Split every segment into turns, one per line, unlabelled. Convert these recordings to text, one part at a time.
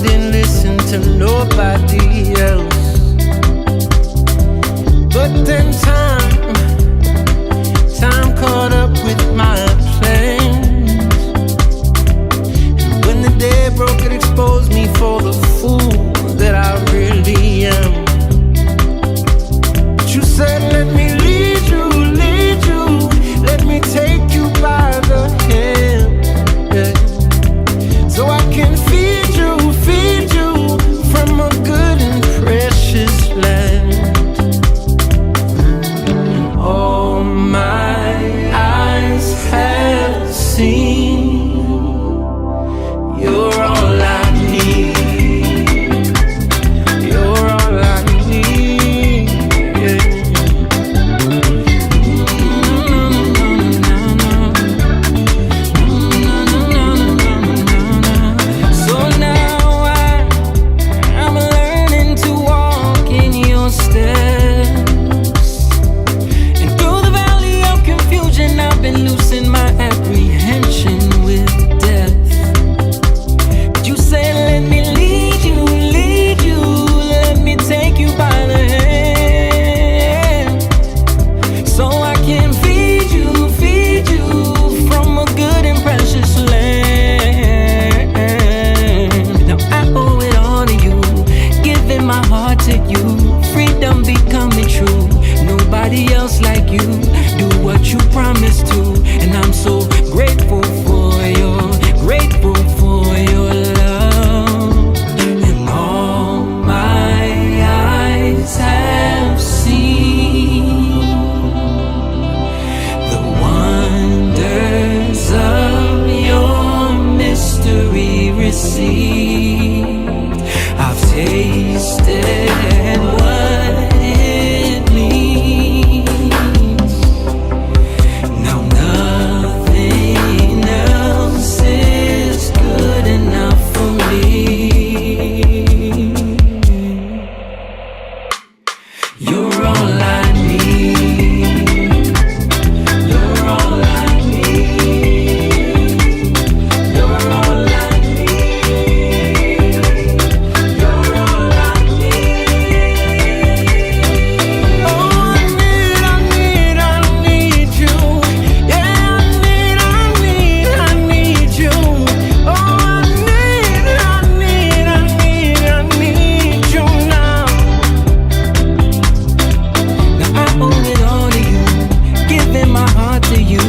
didn't listen to nobody else. But then time caught up with my plans. And when the day broke, it exposed me for the fool that I really am. But you said, let me lead you, let me take you by the hand, yeah. So I can feed you from a good and precious land. All my eyes have seen, you're all I need. You're all I need, yeah. So now I'm learning to walk in your steps. And through the valley of confusion, I've been losing my apprehension with death. But you said, let me lead you, let me take you by the hand. So I can feed you from a good and precious land. Now I owe it all to you, giving my heart to you, freedom becoming true. Nobody else like you, do what you promised to. And I'm so grateful for your love. And all my eyes have seen the wonders of your mystery received. I've tasted what it means. Now nothing else is good enough for me. You're all I need. You're all I need. You're all I need. You're all I need. Oh, I need you. Yeah, I need you. Oh, I need you now. Now I owe it all to you, giving my heart to you,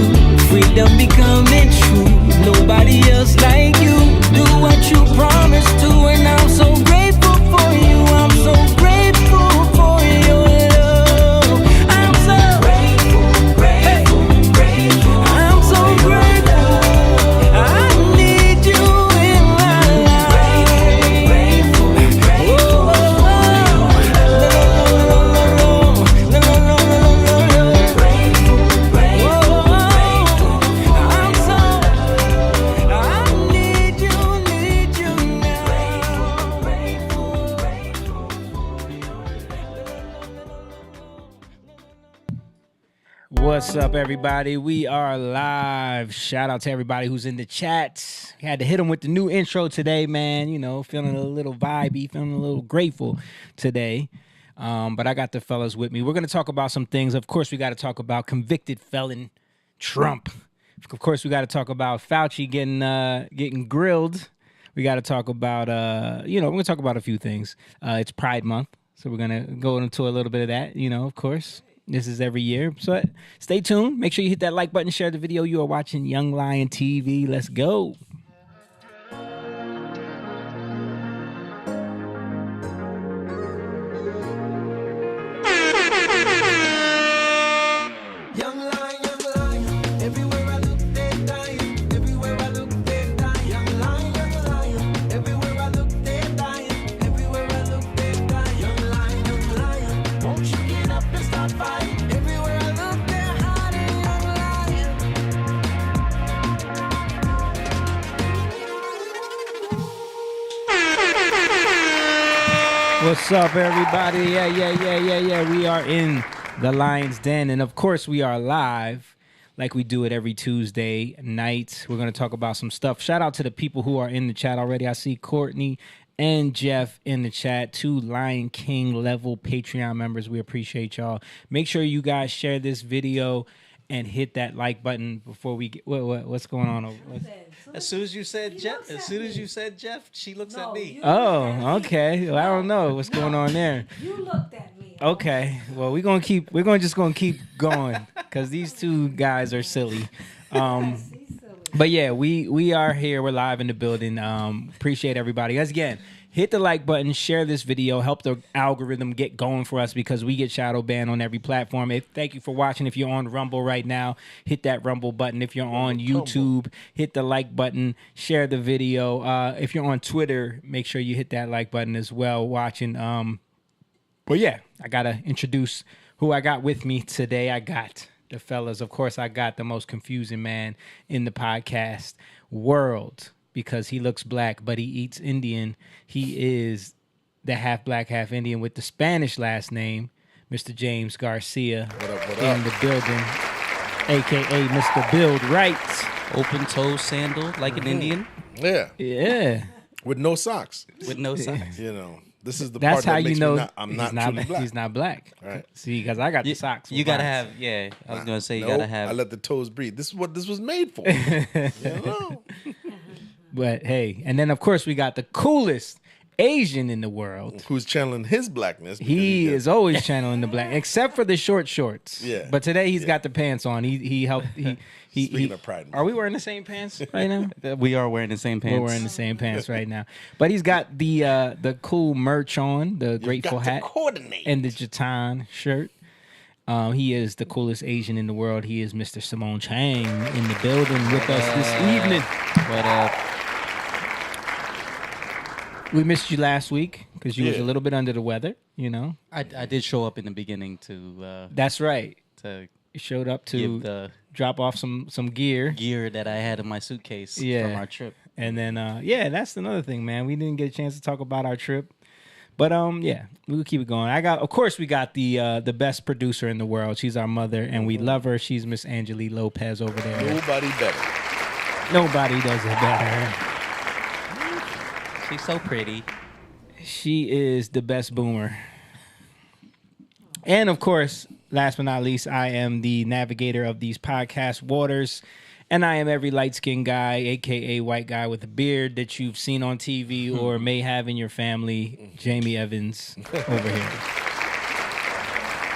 freedom becoming true. Nobody else like you, do what you promised to. And I'm so grateful for you, I'm so grateful for your love. I'm so grateful. I'm so grateful. I need you in my life.
What's up, everybody? We are live. Shout out to everybody who's in the chat. Had to hit them with the new intro today, man. You know, feeling a little vibey, feeling a little grateful today. But I got the fellas with me. We're going to talk about some things. Of course, we got to talk about convicted felon Trump. Of course, we got to talk about Fauci getting grilled. We got to talk about, we're going to talk about a few things. It's Pride Month, so we're going to go into a little bit of that, of course. This is every year. So stay tuned. Make sure you hit that like button, share the video. You are watching Young Lion TV. Let's go. What's up, everybody? Yeah. We are in the Lion's Den. And of course, we are live like we do it every Tuesday night. We're going to talk about some stuff. Shout out to the people who are in the chat already. I see Courtney and Jeff in the chat, 2 Lion King level Patreon members. We appreciate y'all. Make sure you guys share this video and hit that like button before we get what's going on over.
As soon as you said Jeff, she looks at me.
Oh, okay. Well, I don't know what's going on there.
You looked at me.
Okay. Well, we're gonna keep going because these 2 guys are silly. But yeah, we are here. We're live in the building. Appreciate everybody. Guys, again, hit the like button, share this video, help the algorithm get going for us because we get shadow banned on every platform. Thank you for watching. If you're on Rumble right now, hit that Rumble button. If you're on YouTube, hit the like button, share the video. If you're on Twitter, make sure you hit that like button as well. Watching. But yeah, I gotta introduce who I got with me today. I got the fellas. Of course, I got the most confusing man in the podcast world because he looks black, but he eats Indian. He is the half black, half Indian with the Spanish last name, Mr. James Garcia.
What up?
In the building, a.k.a. Mr. Build Right.
Open toe sandal like an Indian
Yeah,
Yeah.
with no socks.
with no socks.
You know, this is the
That's
part
how
that
you
makes
know
me I'm not truly black.
he's not black.
Right.
See, because I got the socks.
You
with
gotta
mine.
have, I was gonna say you
Nope,
gotta have.
I let the toes breathe. This is what this was made for. You know?
But hey, and then of course we got the coolest Asian in the world.
Who's channeling his blackness? because
He
gets-
is always channeling the black, except for the short shorts.
Yeah.
But today he's got the pants on. He helped.
Speaking of pride,
Are we wearing the same pants right now?
We are wearing the same pants.
We're wearing the same pants right now. But he's got the cool merch on, the Grateful
got to
hat,
coordinate.
and the Jatan shirt. He is the coolest Asian in the world. He is Mr. Simone Chang in the building with us this evening.
What up?
We missed you last week because you was a
Yeah.
little bit under the weather. You know,
I did show up in the beginning to
that's right.
to
You showed up to
give the
drop off some gear.
gear that I had in my suitcase from our trip.
And then that's another thing, man. We didn't get a chance to talk about our trip. But we'll keep it going. Of course we got the best producer in the world. She's our mother and we love her. She's Miss Angelique Lopez over there.
Nobody better.
Nobody does it better.
She's so pretty.
She is the best boomer. And of course, last but not least, I am the navigator of these podcast waters. And I am every light-skinned guy, a.k.a. white guy with a beard that you've seen on TV or may have in your family, Jamie Evans over here.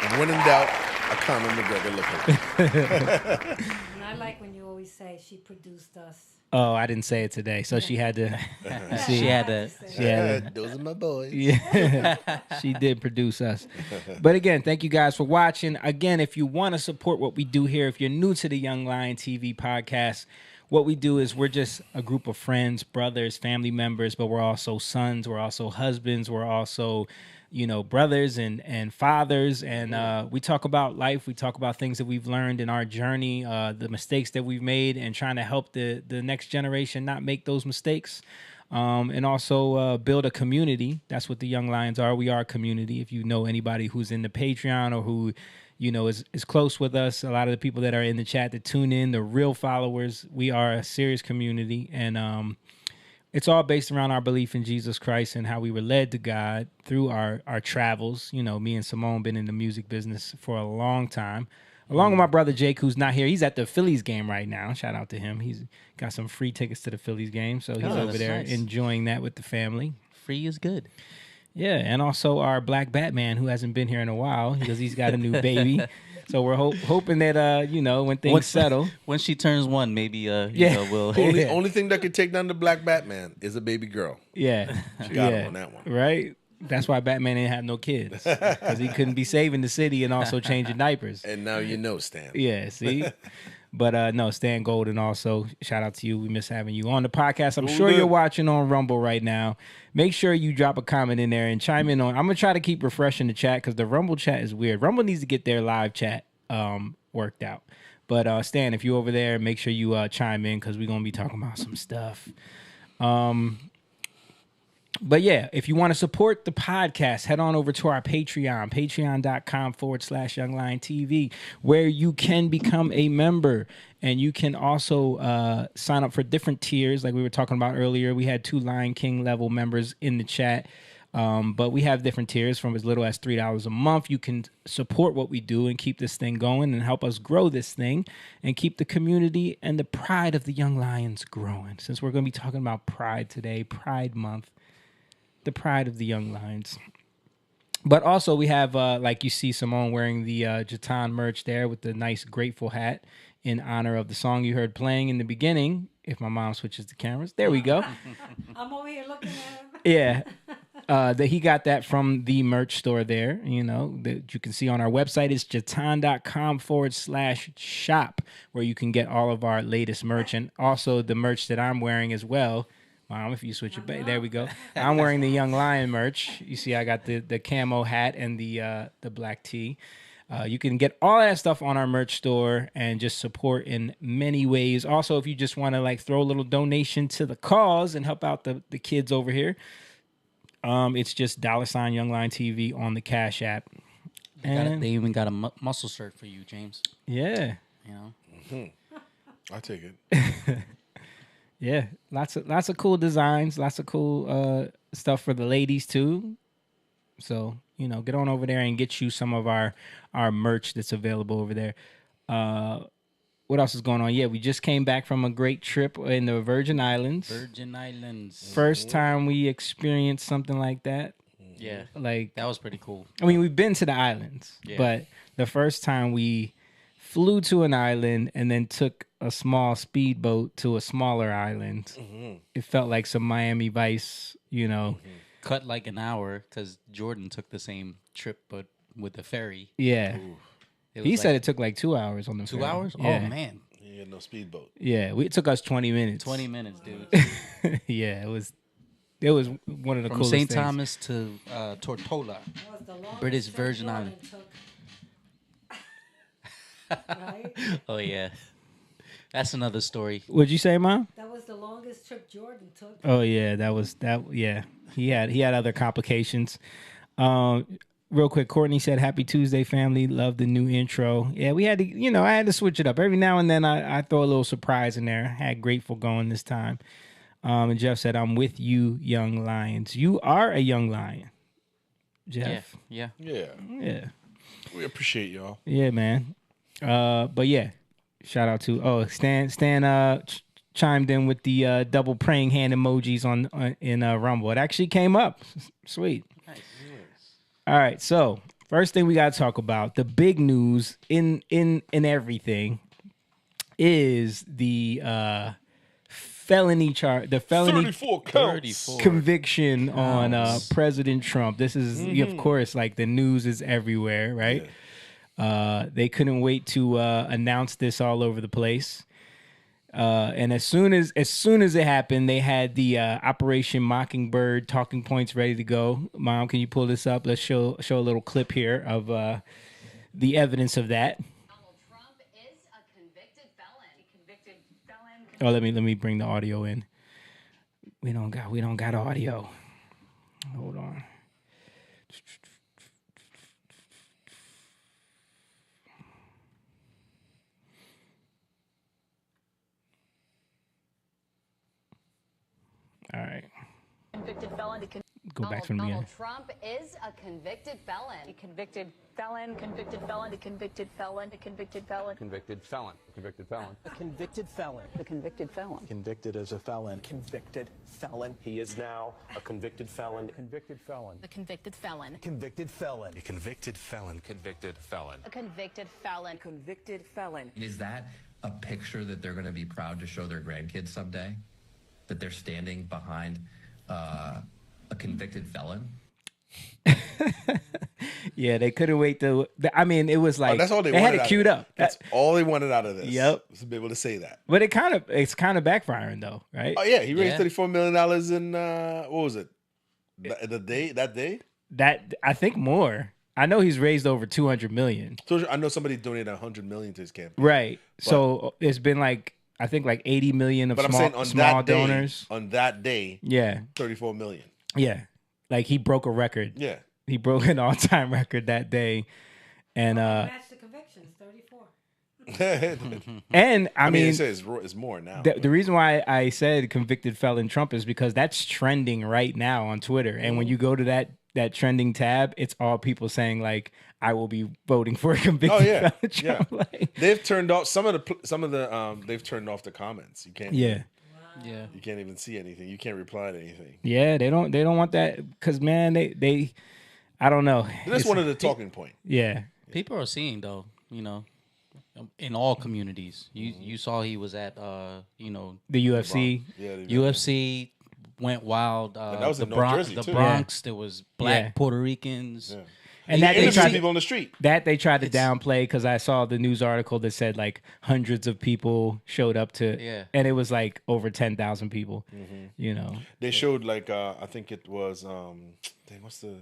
And when in doubt, a Conor McGregor looking.
And I like when you always say she produced us.
Oh, I didn't say it today, so she had to. See,
She had to.
yeah,
Those are my boys.
yeah, she did produce us. But again, thank you guys for watching. Again, if you want to support what we do here, if you're new to the Young Lion TV podcast, what we do is we're just a group of friends, brothers, family members, but we're also sons, we're also husbands, we're also, brothers and fathers. And we talk about life. We talk about things that we've learned in our journey, the mistakes that we've made, and trying to help the next generation not make those mistakes. And also build a community. That's what the Young Lions are. We are a community. If you know anybody who's in the Patreon or who, is close with us, a lot of the people that are in the chat that tune in, the real followers, we are a serious community. And it's all based around our belief in Jesus Christ and how we were led to God through our travels. Me and Simone been in the music business for a long time. Along with my brother Jake, who's not here. He's at the Phillies game right now. Shout out to him. He's got some free tickets to the Phillies game, so he's over
that's
there
nice.
enjoying that with the family.
Free is good.
Yeah, and also our Black Batman, who hasn't been here in a while because he's got a new baby. So we're hoping that when things settle.
Once she turns 1, maybe
Yeah.
we'll.
Only thing that could take down the Black Batman is a baby girl.
Yeah,
She got
yeah,
him on that one.
right? That's why Batman didn't have no kids because he couldn't be saving the city and also changing diapers.
And now you know, Stan.
Yeah, see? But no, Stan Golden also, shout out to you. We miss having you on the podcast. I'm sure you're watching on Rumble right now. Make sure you drop a comment in there and chime in on. I'm going to try to keep refreshing the chat because the Rumble chat is weird. Rumble needs to get their live chat worked out. But Stan, if you're over there, make sure you chime in because we're going to be talking about some stuff. But yeah, if you want to support the podcast, head on over to our Patreon, patreon.com/youngliontv, where you can become a member. And you can also sign up for different tiers. Like we were talking about earlier, we had 2 Lion King level members in the chat. But we have different tiers from as little as $3 a month. You can support what we do and keep this thing going and help us grow this thing and keep the community and the pride of the Young Lions growing. Since we're going to be talking about Pride today, Pride Month. The pride of the Young Lions. But also we have, like you see Simone wearing the Jatan merch there with the nice Grateful hat in honor of the song you heard playing in the beginning. If my mom switches the cameras. There we go.
I'm over here looking at him.
Yeah. That he got that from the merch store there, that you can see on our website. It's jatan.com/shop, where you can get all of our latest merch and also the merch that I'm wearing as well. Mom, if you switch it back, there we go. I'm wearing the Young Lion merch. You see, I got the camo hat and the black tee. You can get all that stuff on our merch store and just support in many ways. Also, if you just want to throw a little donation to the cause and help out the kids over here, it's just $ Young Lion TV on the Cash App.
They even got a muscle shirt for you, James.
Yeah.
I'll take it.
Yeah, lots of cool designs, lots of cool stuff for the ladies too. So, get on over there and get you some of our merch that's available over there. What else is going on? Yeah, we just came back from a great trip in the Virgin Islands. First time we experienced something like that.
Yeah, that was pretty cool.
I mean, we've been to the islands, but the first time we flew to an island and then took a small speedboat to a smaller island. Mm-hmm. It felt like some Miami Vice,
Cut like an hour because Jordan took the same trip, but with the ferry.
Yeah. He said it took like 2 hours on the ferry.
2 hours?
Yeah.
Oh, man.
He had no speedboat.
Yeah, it took us 20 minutes.
20 minutes, dude.
Yeah, it was one of the coolest
things. From St.
things.
Thomas to Tortola, British Virgin Island.
Right?
Oh, yeah. That's another story.
What'd you say, Mom?
That was the longest trip Jordan took.
Oh, yeah, yeah. He had other complications. Real quick, Courtney said, "Happy Tuesday, family. Love the new intro." Yeah, we had to, I had to switch it up. Every now and then I throw a little surprise in there. I had Grateful going this time. And Jeff said, "I'm with you, Young Lions." You are a young lion, Jeff.
Yeah.
Yeah.
We appreciate y'all.
Yeah, man. But yeah, shout out to Stan chimed in with the double praying hand emojis in Rumble. It actually came up. Sweet.
Nice.
All right, so first thing we got to talk about, the big news in everything is the felony charge, the felony
34 counts.
conviction on President Trump. This is, of course, like the news is everywhere, right? Yeah. They couldn't wait to announce this all over the place. And as soon as it happened, they had the Operation Mockingbird talking points ready to go. Mom, can you pull this up? Let's show a little clip here of the evidence of that.
Donald Trump is a convicted felon.
Oh, let me bring the audio in. We don't got audio. Hold on. All right.
Convicted felon.
Go back from the beginning.
Donald Trump is a convicted felon. A convicted felon. Convicted felon. A convicted felon. A convicted felon.
Convicted felon. Convicted felon.
A convicted felon.
A convicted felon.
Convicted as a felon.
Convicted felon. He is now a convicted felon. Convicted felon.
A convicted felon.
Convicted felon.
A convicted felon. Convicted felon.
A convicted felon.
Convicted felon.
Is that a picture that they're going to be proud to show their grandkids someday? That they're standing behind a convicted felon?
Yeah, they couldn't wait to. I mean, it was like
that's all they
had
wanted
it queued up.
That's all they wanted out of this.
Yep,
was to be able to say that.
But it's kind of backfiring though, right?
Oh yeah, he raised $34 million in what was it? That day?
That I think more. I know he's raised over 200 million.
So I know somebody donated 100 million to his campaign.
Right. So it's been like I think like 80 million of small donors.
On that day,
yeah,
34 million.
Yeah, like he broke a record.
Yeah.
He broke an all-time record that day, and
Match the convictions, 34.
and I mean,
it says it's more now.
the reason why I said convicted felon Trump is because that's trending right now on Twitter. And when you go to that trending tab, it's all people saying like, "I will be voting for a convicted felon Trump."
Yeah.
Like,
They've turned off some of the they've turned off the comments. You can't.
yeah,
Yeah.
You can't even see anything. You can't reply to anything.
yeah. They don't want that because man, they I don't know.
That's
It's-
one of the talking point.
Yeah,
People are seeing though, in all communities. You saw he was at
the UFC.
Yeah.
UFC went wild.
that was
the
in North Jersey,
the
too.
Bronx. There was black
Yeah.
Puerto Ricans.
Yeah.
And that they
Interviewed
tried
people on the street.
that they tried to downplay because I saw the news article that said like hundreds of people showed up to,
Yeah.
and it was like over 10,000 people. You know,
They showed like I think it was dang, what's the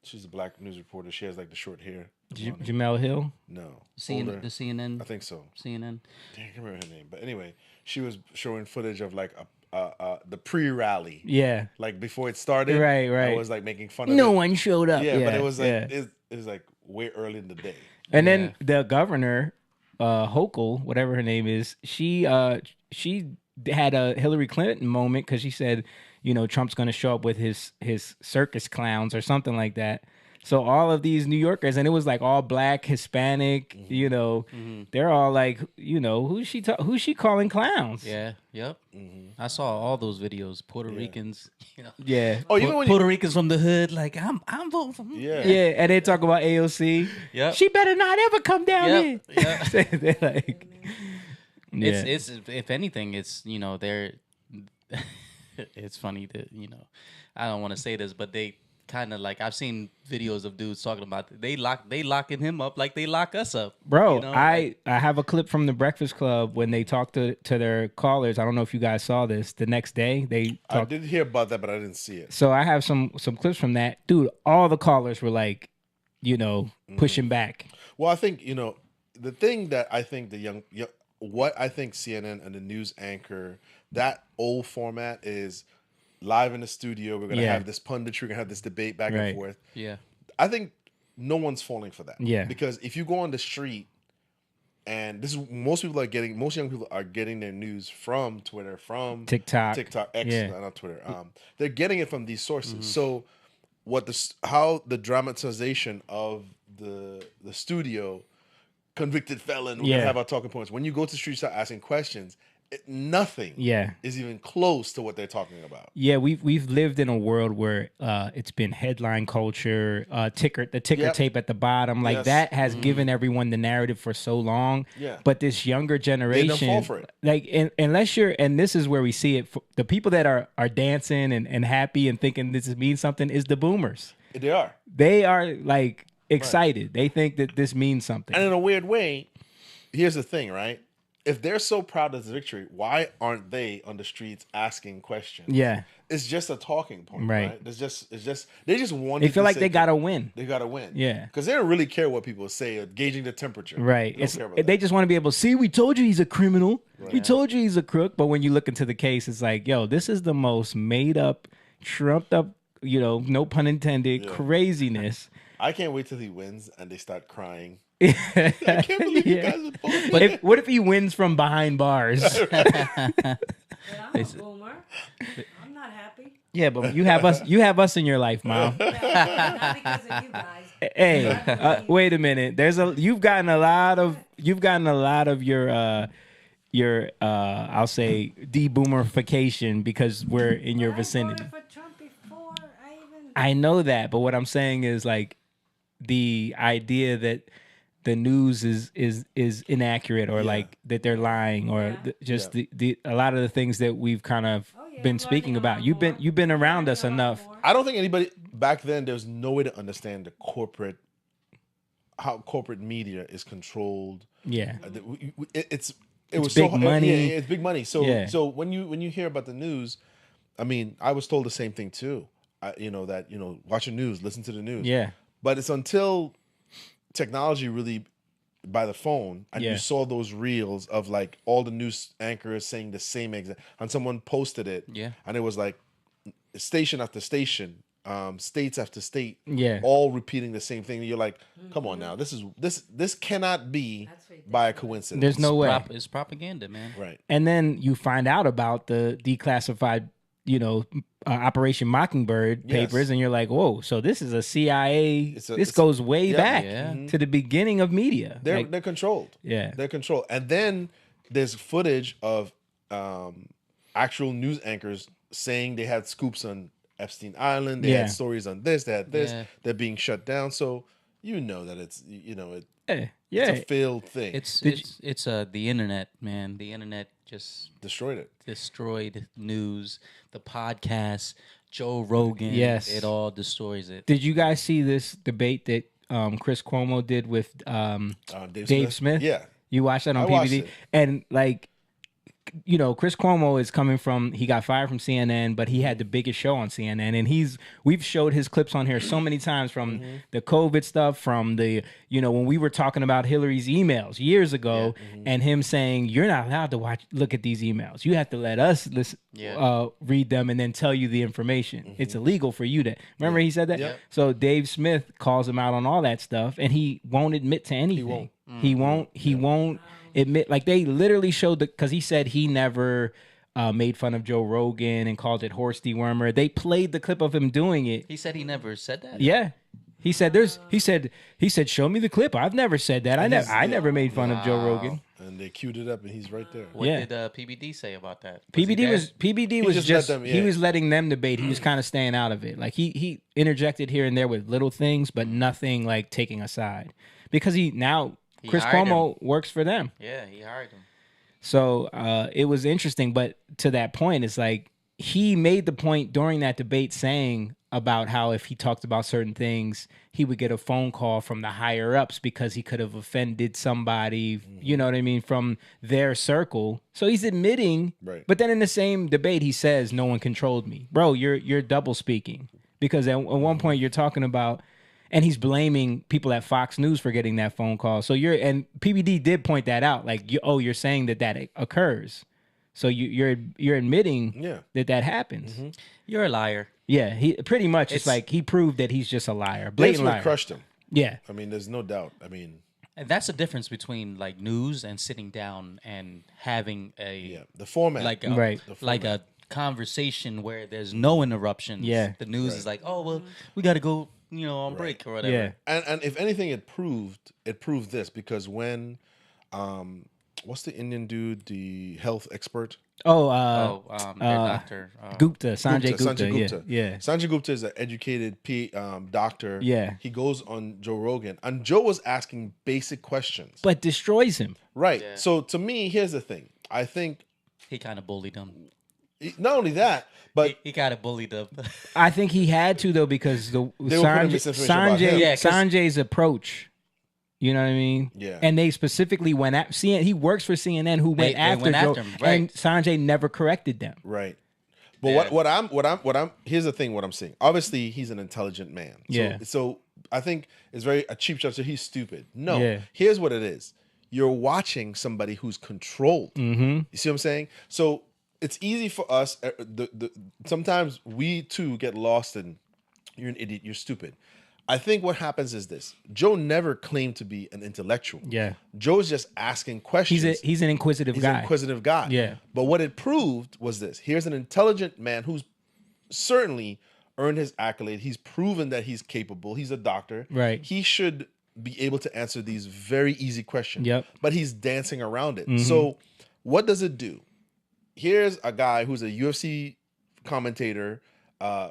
she's a black news reporter. She has like the short hair.
Jamel Hill.
No.
The
older.
CNN.
I think so.
CNN.
Dang, I can't remember her name. But anyway, she was showing footage of like the pre-rally.
Yeah,
Like before it started.
Right, right.
I was like making fun of
no
it.
one showed up.
Yeah, but it was like
yeah.
it was like way early in the day.
And then the governor, Hochul, whatever her name is, she had a Hillary Clinton moment because she said, Trump's going to show up with his circus clowns or something like that. So all of these New Yorkers, and it was like all black, Hispanic, they're all like, who's she calling clowns?
Yeah. Yep. I saw all those videos. Puerto Ricans.
Yeah.
Oh, even when
Puerto Ricans from the hood. Like I'm voting for him.
yeah.
Yeah, and they talk about AOC.
Yep.
She better not ever come down
Yep.
here. They're like, yeah.
It's if anything, it's they're. It's funny that I don't want to say this, but they kind of like I've seen videos of dudes talking about they locking him up like they lock us up,
Bro,
like-
I have a clip from the Breakfast Club when they talked to their callers. I don't know if you guys saw this. The next day they
I
talked.
did hear about that, but I didn't see it.
So I have some clips from that. Dude, all the callers were like, pushing back.
Well, I think the thing that I think what I think CNN and the news anchor, that old format is live in the studio. We're gonna
Yeah.
have this punditry, we're gonna have this debate back
Right.
and forth.
Yeah.
I think no one's falling for that.
Yeah.
Because if you go on the street, and this is most young people are getting their news from Twitter, from
TikTok.
X,
Yeah.
not Twitter. They're getting it from these sources. So how the dramatization of the studio convicted felon, we're
Yeah.
gonna have our talking points. When you go to the street, start asking questions, nothing
Yeah.
is even close to what they're talking about.
Yeah, we've lived in a world where it's been headline culture, the ticker
Yep.
tape at the bottom, like
Yes.
that has given everyone the narrative for so long.
Yeah.
But this younger generation,
fall for it.
like unless you're, and this is where we see it, the people that are dancing and happy and thinking this means something is the boomers.
They are.
They are like excited. They think that this means something.
And in a weird way, here's the thing, right? If they're so proud of the victory, why aren't they on the streets asking questions?
Yeah.
It's just a talking point,
Right.
right? It's just they just want.
They feel like they gotta win.
They gotta win.
Yeah.
Because they don't really care what people say or gauging the temperature.
Right.
They don't care about
They
that.
just want to be able to see, we told you he's a criminal. We
Right.
told you he's a crook. But when you look into the case, it's like, yo, this is the most made up, trumped up, no pun intended, craziness.
I can't wait till he wins and they start crying. I can't believe you
Yeah.
guys are both.
But what if he wins from behind bars?
But I'm a boomer. I'm not happy.
Yeah, but you have us. You have us in your life, Mom.
Not because of you guys.
Hey, wait a minute. You've gotten a lot of your I'll say de-boomerification because we're in your
I
vicinity.
voted for Trump before I even.
I know that, but what I'm saying is like the idea that the news is inaccurate or like that they're lying or the a lot of the things that we've kind of been speaking about. You've been around us enough.
I don't think anybody back then. There's no way to understand how corporate media is controlled.
Yeah.
It was
big
so
money.
Yeah, it's big money. So
Yeah.
so when you hear about the news, I mean, I was told the same thing too. Watch the news, listen to the news.
Yeah.
But it's until technology really by the phone and
Yeah.
you saw those reels of like all the news anchors saying the same exact, and someone posted it.
Yeah.
And it was like station after station, states after state,
Yeah.
all repeating the same thing. You're like, come on now, this cannot be by a coincidence.
There's no way.
It's propaganda, man.
Right.
And then you find out about the declassified, Operation Mockingbird
Yes.
papers, and you're like, whoa, so this is a CIA. This goes way
yeah.
back
Yeah.
to the beginning of media.
They're
Like,
they're controlled.
Yeah.
They're controlled. And then there's footage of actual news anchors saying they had scoops on Epstein Island. They
Yeah.
had stories on this. They had this.
Yeah.
They're being shut down. So you know that it's
yeah.
it's a failed thing.
It's the internet, man. The internet just
Destroyed it.
destroyed news, the podcast, Joe Rogan.
Yes.
It all destroys it.
Did you guys see this debate that Chris Cuomo did with Dave Smith?
Yeah.
You watched that on
I watched
PBD?
it.
And like, Chris Cuomo is coming from, he got fired from CNN, but he had the biggest show on CNN. And we've showed his clips on here so many times from the COVID stuff, from the, when we were talking about Hillary's emails years ago, and him saying, you're not allowed to look at these emails. You have to let us read them and then tell you the information. It's illegal for you to, remember he said that?
Yep.
So Dave Smith calls him out on all that stuff, and he won't admit to anything. He won't admit, like they literally showed because he said he never made fun of Joe Rogan and called it horse dewormer. They played the clip of him doing it.
He said he never said that.
Yeah. He said he said show me the clip. I've never said that. I never made fun of Joe Rogan.
And they queued it up, and he's right there.
What
Yeah.
did PBD say about that?
PBD was
just
just
let them-
he
yeah.
was letting them debate. He was kind of staying out of it. Like he interjected here and there with little things, but nothing like taking a side. Because Chris
hired
Cuomo works for them.
Yeah, he hired him.
So it was interesting, but to that point, it's like he made the point during that debate saying about how if he talked about certain things, he would get a phone call from the higher ups because he could have offended somebody, you know what I mean, from their circle. So he's admitting,
Right.
But then in the same debate, he says, "No one controlled me, bro. You're double speaking because at one point you're talking about." And he's blaming people at Fox News for getting that phone call. So and PBD did point that out. Like, you're saying that occurs. So you're admitting that happens.
You're a liar.
Yeah, he pretty much. It's like he proved that he's just a liar,
Dave
blatant
Smith
liar.
crushed him.
Yeah,
I mean, there's no doubt. I mean,
And that's the difference between like news and sitting down and having
the format.
like a,
Right.
like a conversation where there's no interruptions.
Yeah.
The news is like, oh well, we got to go, on break or whatever.
yeah.
And if anything, it proved this because when, what's the Indian dude, the health expert?
Their doctor.
Gupta, Sanjay Gupta. Yeah.
Sanjay Gupta is an educated doctor.
Yeah.
He goes on Joe Rogan, and Joe was asking basic questions.
But destroys him.
Right.
Yeah.
So to me, here's the thing. I think
He kind of bullied him.
not only that, but
He kind of bullied him.
I think he had to though because
They were putting misinformation about him.
Yeah, 'cause-
Sanjay's approach. You know what I mean?
Yeah.
And they specifically went at CNN. He works for CNN, who went
They
after
went
Joe,
after him, right.
and Sanjay never corrected them.
right. But
Yeah.
what I'm here's the thing. What I'm saying. Obviously, he's an intelligent man.
Yeah.
So I think it's very a cheap shot. So he's stupid. No.
Yeah.
Here's what it is. You're watching somebody who's controlled.
Mm-hmm.
You see what I'm saying? So it's easy for us. Sometimes we too get lost in. You're an idiot. You're stupid. I think what happens is this. Joe never claimed to be an intellectual.
Yeah.
Joe's just asking questions.
He's an inquisitive
He's
guy.
an inquisitive guy.
Yeah.
But what it proved was this. Here's an intelligent man who's certainly earned his accolade. He's proven that he's capable. He's a doctor.
Right.
He should be able to answer these very easy questions.
Yep.
But he's dancing around it.
Mhm.
So what does it do? Here's a guy who's a UFC commentator,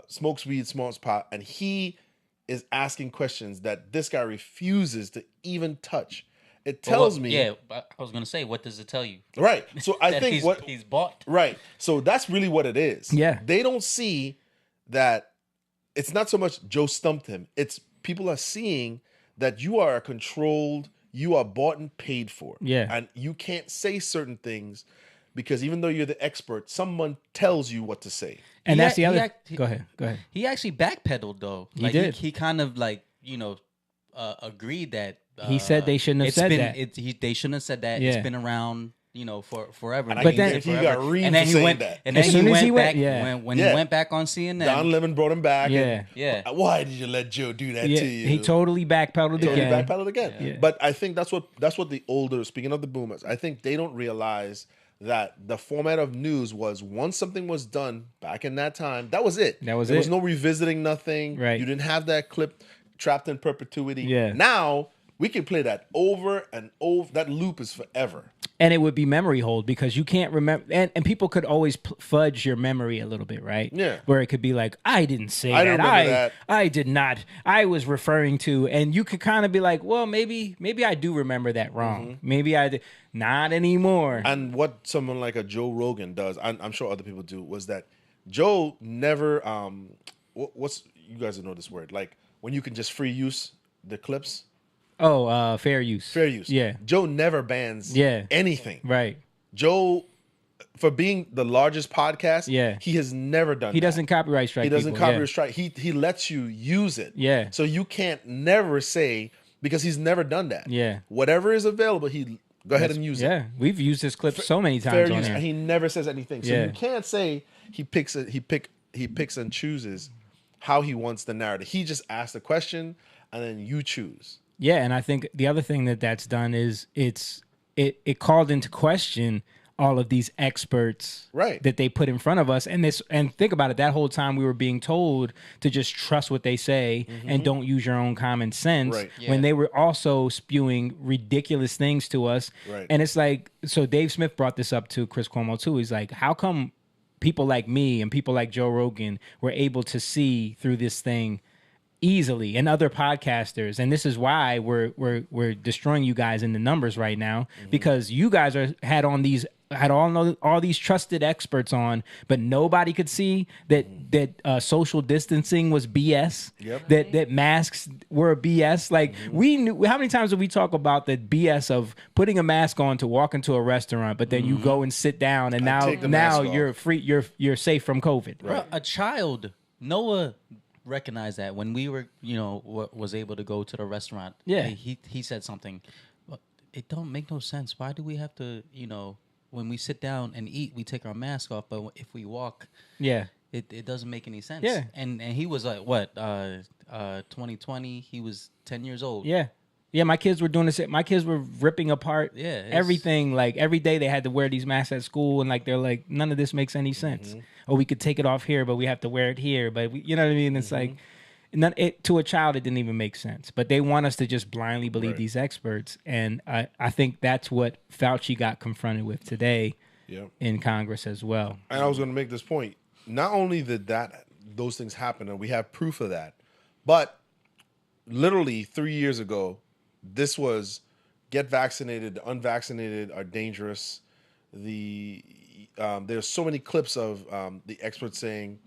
smokes weed, smokes pot, and he is asking questions that this guy refuses to even touch. It tells me,
Yeah, but I was gonna say, what does it tell you?
right? So I
That
think
he's bought.
right. So that's really what it is.
Yeah.
They don't see that it's not so much Joe stumped him. It's people are seeing that you are controlled, you are bought and paid for.
Yeah.
And you can't say certain things because even though you're the expert, someone tells you what to say.
And that's the
He
other.
act-
Go ahead. Go ahead.
He actually backpedaled though.
He did.
He kind of agreed that
He said they shouldn't have
it's
said
been,
that.
They shouldn't have said that.
Yeah.
It's been around. for forever.
And I
But
can
then-
guarantee you got reamed
and then
for
he
saying
went,
that.
and then
As
he
soon as
went
he went-
back
yeah.
when
Yeah.
he went back on CNN.
Don Lemon brought him back.
Yeah.
And,
Yeah.
Why did you let Joe do that
Yeah,
to you?
he totally backpedaled
Totally
again.
backpedaled again.
Yeah.
But I think that's what the older, speaking of the boomers, I think they don't realize that the format of news was once something was done back in that time, that was it.
That was
there
it.
was no revisiting nothing.
Right.
You didn't have that clip trapped in perpetuity.
Yeah.
Now we can play that over and over. That loop is forever.
And it would be memory hold because you can't remember. And people could always fudge your memory a little bit, right?
Yeah.
Where it could be like, I didn't say
I
that.
don't remember that.
I did not. I was referring to. And you could kind of be like, well, maybe I do remember that wrong.
Mm-hmm.
Maybe I did. Not anymore.
And what someone like a Joe Rogan does, I'm sure other people do, was that Joe never what's you guys know this word, like when you can just free use the clips.
Fair use.
Fair use.
Yeah.
Joe never bans
Yeah.
anything.
Right.
Joe, for being the largest podcast,
Yeah.
he has never done
He
that.
doesn't copyright strike.
He doesn't
people,
copyright
yeah.
strike. He lets you use it.
Yeah.
So you can't never say, because he's never done that.
Yeah.
Whatever is available, he go ahead and use it.
Yeah. We've used this clip so many times
Fair
on
use,
here.
and he never says anything. So
Yeah.
you can't say he picks and chooses how he wants the narrative. He just asks the question and then you choose.
Yeah, and I think the other thing that's done is it called into question all of these experts
Right.
that they put in front of us, and think about it. That whole time we were being told to just trust what they say and don't use your own common sense.
Right.
When they were also spewing ridiculous things to us,
Right.
and it's like, so Dave Smith brought this up to Chris Cuomo too. He's like, how come people like me and people like Joe Rogan were able to see through this thing easily, and other podcasters, and this is why we're destroying you guys in the numbers right now, because you guys had all these trusted experts on, but nobody could see that social distancing was BS.
Yep.
That masks were BS. Like we knew, how many times did we talk about the BS of putting a mask on to walk into a restaurant, but then you go and sit down, and
take the mask off.
you're free. You're safe from COVID.
Bro, a child, Noah recognized that when we were, was able to go to the restaurant.
Yeah.
He said something. But it don't make no sense. Why do we have to, when we sit down and eat, we take our mask off, but if we walk,
Yeah.
it doesn't make any sense.
Yeah.
And he was like, what, 2020? He was 10 years old.
Yeah. Yeah, my kids were doing this. My kids were ripping apart everything. Like every day they had to wear these masks at school, and like they're like, none of this makes any sense. Or we could take it off here, but we have to wear it here. But you know what I mean? It's like, to a child, it didn't even make sense. But they want us to just blindly believe these experts, and I think that's what Fauci got confronted with today in Congress as well.
And I was going to make this point. Not only did those things happen, and we have proof of that, but literally 3 years ago, this was get vaccinated. The unvaccinated are dangerous. There's so many clips of the experts saying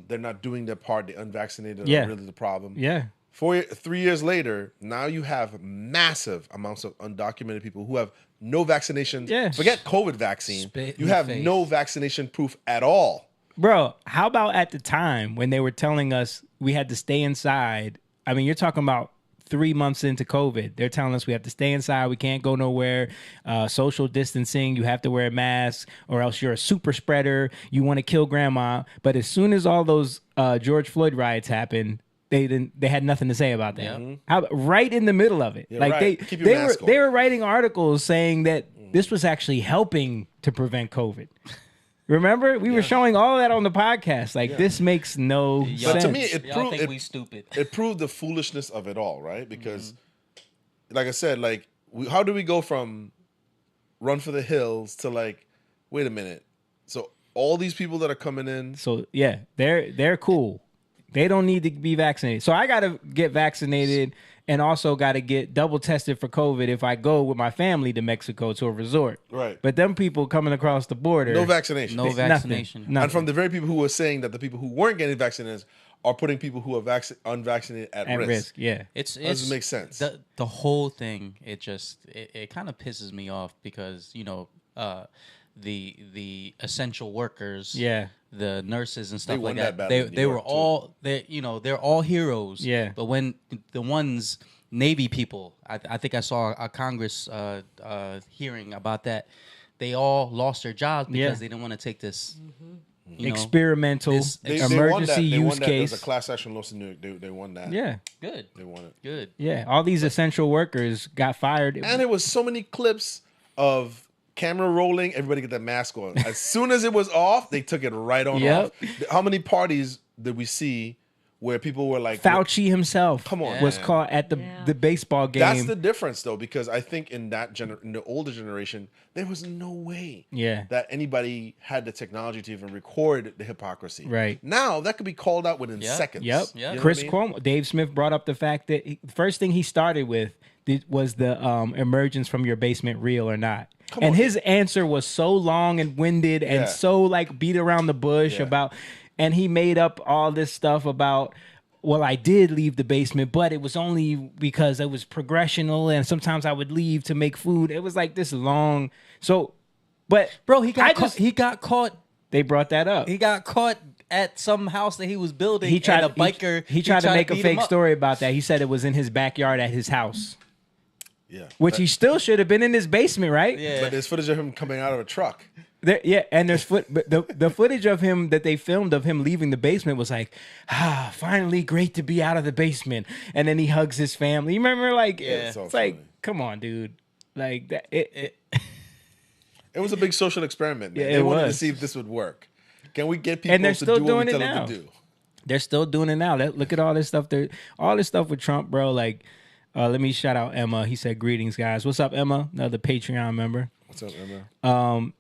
they're not doing their part. The unvaccinated are really the problem.
Yeah.
3 years later, now you have massive amounts of undocumented people who have no vaccination.
Yeah.
Forget COVID vaccine.
Spit in
You
the
have
face.
no vaccination proof at all.
Bro, how about at the time when they were telling us we had to stay inside? I mean, you're talking about 3 months into COVID. They're telling us we have to stay inside. We can't go nowhere. Social distancing. You have to wear a mask or else you're a super spreader. You want to kill grandma. But as soon as all those George Floyd riots happened, they had nothing to say about that. Right in the middle of it.
Yeah,
like
right. Keep your mask on.
they were writing articles saying that this was actually helping to prevent COVID. Remember? We were showing all of that on the podcast. Like, this makes no sense.
But to me, it
Y'all
proved
think we stupid.
it proved the foolishness of it all, right? Because, like I said, like how do we go from run for the hills to like, wait a minute? So all these people that are coming in,
So, yeah, they're cool. They don't need to be vaccinated. So I got to get vaccinated and also got to get double tested for COVID if I go with my family to Mexico to a resort.
Right.
But them people coming across the border.
no vaccination.
No
nothing.
vaccination.
Nothing.
And from the very people who were saying that the people who weren't getting vaccinated are putting people who are unvaccinated at risk.
Yeah.
It
doesn't make sense.
The whole thing, it kind of pisses me off because the essential workers,
Yeah.
the nurses and stuff
They
like
won that
that,
battle in
they
New
were
York, too.
all they're all heroes.
Yeah.
But when the ones Navy people, I think I saw a Congress hearing about that. they all lost their jobs because
Yeah.
they didn't want to take this you know,
Experimental
this
They
emergency
won that. They
use
won that. There's
case.
a class action lawsuit. They won that.
Yeah,
good,
They won it.
good.
yeah. All these essential workers got fired.
And it was so many clips of camera rolling. Everybody get that mask on. As soon as it was off, they took it right on
Yep.
off. How many parties did we see where people were like,
Fauci himself
Come on,
was
man.
caught at the baseball game.
That's the difference, though, because I think in in the older generation, there was no way
Yeah.
that anybody had the technology to even record the hypocrisy.
Right.
Now that could be called out within seconds.
Yep.
Yeah.
You know
Chris
what I mean?
Cuomo, Dave Smith brought up the fact that first thing he started with was the emergence from your basement real or not. And his answer was so long and winded and
Yeah.
so like beat around the bush
Yeah.
about, and he made up all this stuff about, well, I did leave the basement, but it was only because it was progressional and sometimes I would leave to make food. It was like this long. So, but
Bro, he got
I
caught,
just-
he got caught.
they brought that up.
He got caught at some house that he was building.
He tried
and a biker.
He tried to make a
beat him
fake
up.
story about that. He said it was in his backyard at his house,
Yeah.
which he still should have been in his basement, right?
Yeah.
But there's footage of him coming out of a truck.
Yeah, and there's but the footage of him that they filmed of him leaving the basement was like, finally, great to be out of the basement. And then he hugs his family. You remember, like,
Yeah.
it's
So
like,
funny.
come on, dude, like that.
It was a big social experiment, man.
Yeah,
They
it
wanted to
was.
see if this would work. Can we get people
And they're
to
still
do what
doing
we
it
tell
now.
them to do?
They're still doing it now. Look at all this stuff. All this stuff with Trump, bro. Like, let me shout out Emma. He said, "Greetings, guys. What's up, Emma? Another Patreon member."
What's up, Emma?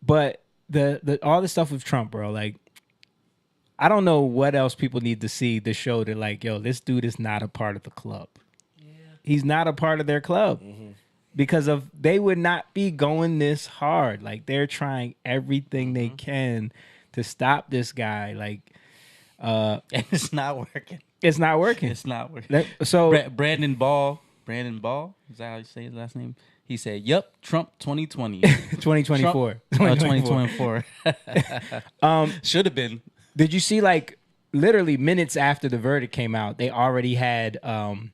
But the all the stuff with Trump, bro, like, I don't know what else people need to see to show that, like, yo, this dude is not a part of the club. Yeah. He's not a part of their club. Because they would not be going this hard. Like, they're trying everything they can to stop this guy. Like,
And it's not working.
it's not working.
It's not working.
So
Brandon Ball. Is that how you say his last name? He said, "Yep, Trump 2020,
2024.
2024. Should have been."
Did you see, like, literally minutes after the verdict came out, they already had the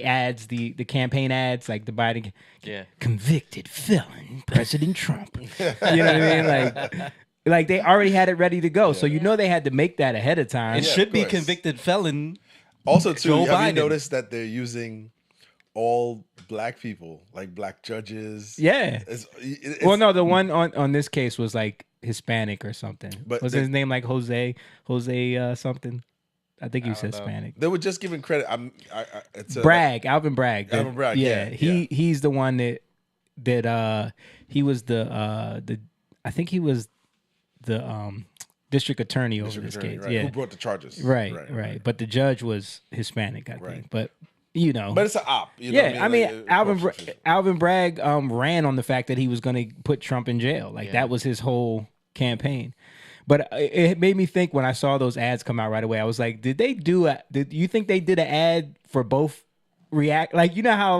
ads, the campaign ads, like the Biden
Yeah.
convicted felon President Trump. You know what I mean? Like they already had it ready to go. So you know they had to make that ahead of time.
It
Yeah,
should
of
be
course.
convicted felon.
Also, too,
Joe
have
Biden.
you noticed that they're using all black people, like black judges?
Yeah.
It's-
Well, no, the one on this case was like Hispanic or something.
But
was
they-
his name like Jose something? I think he was Hispanic.
They were just giving credit. It's
Bragg, Alvin Bragg.
Alvin Bragg, yeah,
He's the one that he was the I think he was the district attorney over this case.
right?
Yeah.
Who brought the charges?
Right. But the judge was Hispanic, I think.
Right.
But you know,
But it's an op. You know
yeah,
what
I mean,
Like,
Alvin Bragg ran on the fact that he was going to put Trump in jail. Like that was his whole campaign. But it made me think when I saw those ads come out right away. I was like, did you think they did an ad for both react? Like, you know how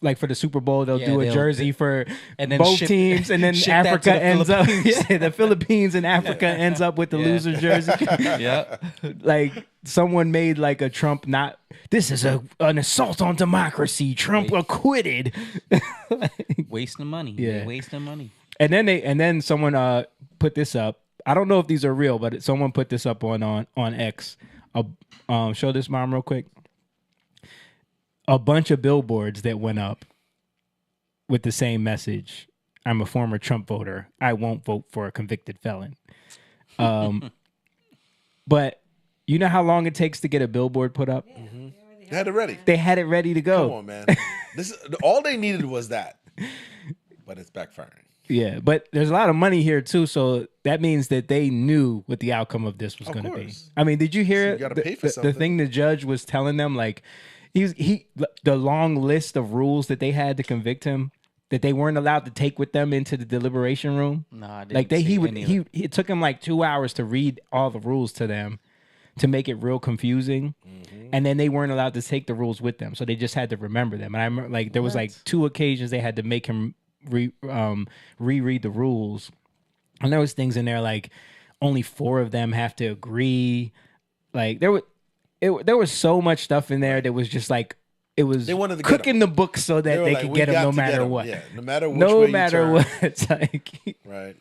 like for the Super Bowl they'll do a
they'll-
jersey for
and then
both
ship-
teams, and then
ship that to
Africa
the
ends up
Philippines.
the Philippines and Africa ends up with the loser jersey.
Yeah.
Like someone made like a Trump not. This is an assault on democracy. Trump acquitted.
Wasting money.
Yeah.
They're wasting money.
And then someone put this up. I don't know if these are real, but someone put this up on X. I'll show this, Mom, real quick. A bunch of billboards that went up with the same message. I'm a former Trump voter. I won't vote for a convicted felon. But you know how long it takes to get a billboard put up?
They had it ready.
They had it ready to go.
Come on, man. All they needed was that. But it's backfiring.
Yeah, but there's a lot of money here too, so that means that they knew what the outcome of this was
Of
going to be.
course.
I mean, did you hear
You gotta pay for
the
something.
thing the judge was telling them? Like, the long list of rules that they had to convict him that they weren't allowed to take with them into the deliberation room.
Nah, I didn't
Like
see any of it.
it took him like 2 hours to read all the rules to them to make it real confusing. And then they weren't allowed to take the rules with them, so they just had to remember them. And I remember, like, there was like 2 occasions they had to make him reread the rules, and there was things in there like only 4 of them have to agree. Like there was so much stuff in there that was just like it was
They wanted to get
cooking
him.
the books so that
They were
they
like,
could
"We
get him
got
no
to get
matter
him."
what.
Yeah, no matter which
No
way you
matter
turn.
what. It's like
Right.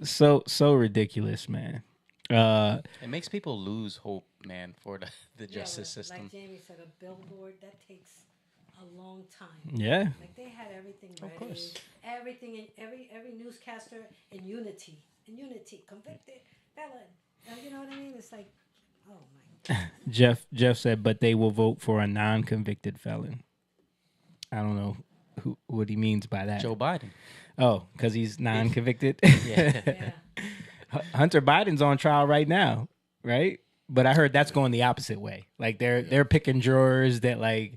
so ridiculous, man.
It makes people lose hope, man, for the justice system.
Like Jamie said, a billboard that takes a long time.
Yeah.
Like they had everything ready.
Of course.
Everything in every newscaster in unity, convicted felon. You know what I mean? It's like, oh my God.
Jeff said, but they will vote for a non-convicted felon. I don't know what he means by that.
Joe Biden.
Oh, because he's non-convicted.
Yeah.
Hunter Biden's on trial right now, right? But I heard that's going the opposite way. Like they're picking jurors that like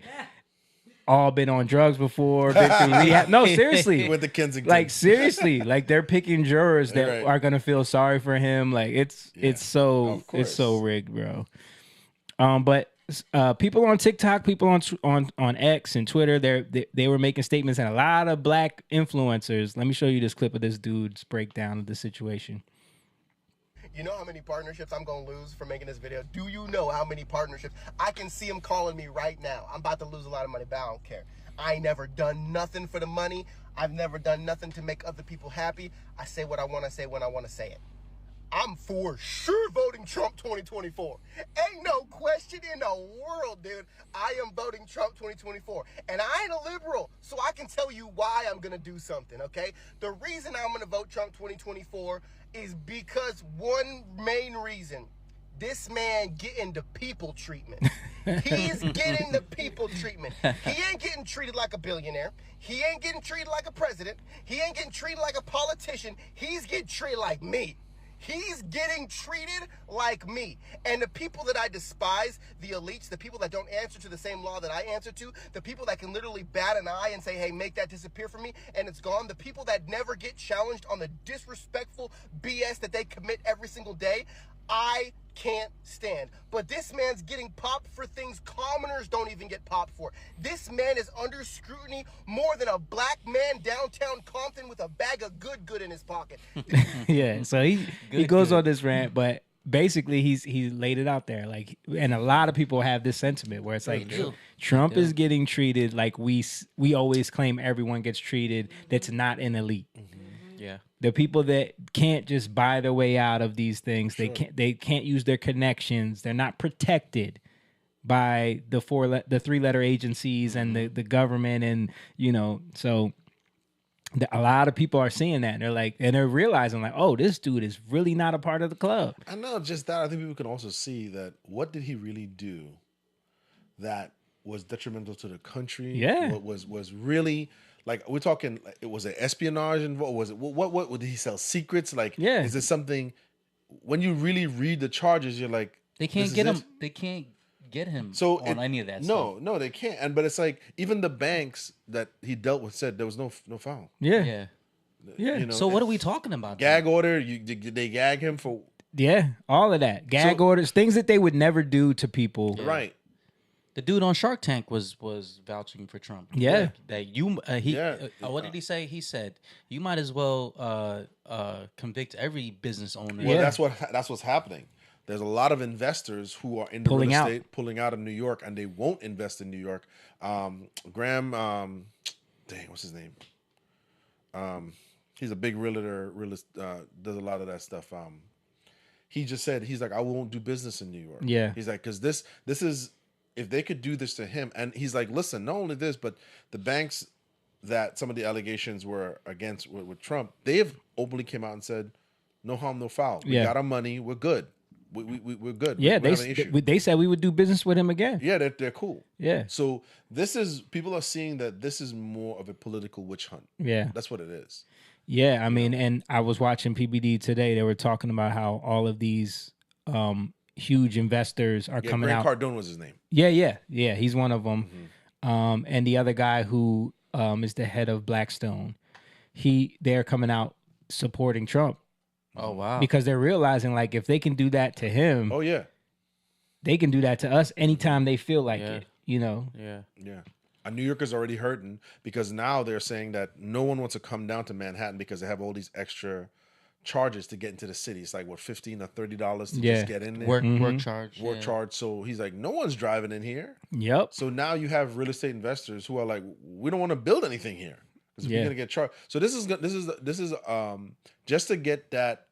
all been on drugs before, been through rehab. No, seriously.
With the Kensington.
Like seriously, like they're picking jurors that
Right.
are gonna feel sorry for him. Like it's
Of
so
course.
rigged, bro. But people on TikTok, people on X and Twitter, they were making statements, and a lot of black influencers. Let me show you this clip of this dude's breakdown of the situation.
You know how many partnerships I'm going to lose for making this video? Do you know how many partnerships? I can see them calling me right now. I'm about to lose a lot of money, but I don't care. I ain't never done nothing for the money. I've never done nothing to make other people happy. I say what I want to say when I want to say it. I'm for sure voting Trump 2024. Ain't no question in the world, dude. I am voting Trump 2024. And I ain't a liberal, so I can tell you why I'm going to do something, okay? The reason I'm going to vote Trump 2024 is because one main reason. This man getting the people treatment. He's getting the people treatment. He ain't getting treated like a billionaire. He ain't getting treated like a president. He ain't getting treated like a politician. He's getting treated like me. He's getting treated like me. And the people that I despise, the elites, the people that don't answer to the same law that I answer to, the people that can literally bat an eye and say, hey, make that disappear for me, and it's gone, the people that never get challenged on the disrespectful BS that they commit every single day, I can't stand. But this man's getting popped for things commoners don't even get popped for. This man is under scrutiny more than a black man downtown Compton with a bag of good in his pocket.
Yeah, so he goes on this rant, but basically he's laid it out there, like, and a lot of people have this sentiment where it's like Trump is getting treated like we always claim everyone gets treated that's not an elite.
Yeah.
The people that can't just buy their way out of these things, they can't use their connections. They're not protected by the 3-letter agencies and the government, and so a lot of people are seeing that, and they're like, and they're realizing like, oh, this dude is really not a part of the club.
I know, just that. I think people can also see that what did he really do that was detrimental to the country?
Yeah.
What was really, like, we're talking, it was an espionage involved? Was it what did he sell secrets? Like,
Yeah.
is this something? When you really read the charges, you're like,
They can't
this
get
is
him.
it?
They can't get him
So
on any of that
no,
stuff.
No, they can't. But it's like even the banks that he dealt with said there was no foul.
Yeah,
Yeah.
yeah,
You know,
So what are we talking about?
gag
then?
order? They gag him for
yeah, all of that, gag orders, things that they would never do to people.
right.
The dude on Shark Tank was vouching for Trump.
Yeah.
That you what did he say? He said you might as well convict every business owner.
Well,
Yeah.
that's what's happening. There's a lot of investors who are in the
Pulling
real
out.
estate, pulling out of New York, and they won't invest in New York. Graham, what's his name? He's a big realist, does a lot of that stuff. He just said, he's like, I won't do business in New York.
Yeah.
He's like, because this is, if they could do this to him, and he's like, listen, not only this, but the banks that some of the allegations were against with Trump, they have openly came out and said, no harm, no foul. We
Yeah.
got our money. We're good. We're good.
Yeah,
we don't have an issue.
they said we would do business with him again.
Yeah, they're cool.
Yeah.
So people are seeing that this is more of a political witch hunt.
Yeah.
That's what it is.
Yeah, I mean, and I was watching PBD today. They were talking about how all of these huge investors are
Yeah,
coming
Grant
out.
Cardone was his name.
Yeah, he's one of them. And the other guy who is the head of Blackstone, they're coming out supporting Trump
Oh wow.
because they're realizing like if they can do that to him,
Oh yeah,
they can do that to us anytime they feel like
Yeah.
it. You know?
Yeah.
yeah. And New York is already hurting because now they're saying that no one wants to come down to Manhattan because they have all these extra charges to get into the city. It's like what, $15 or $30 to
Yeah.
just get in there.
Work charge.
Work charge. So he's like, no one's driving in here.
Yep.
So now you have real estate investors who are like, we don't want to build anything here because if you're gonna get charged. So this is just to get that.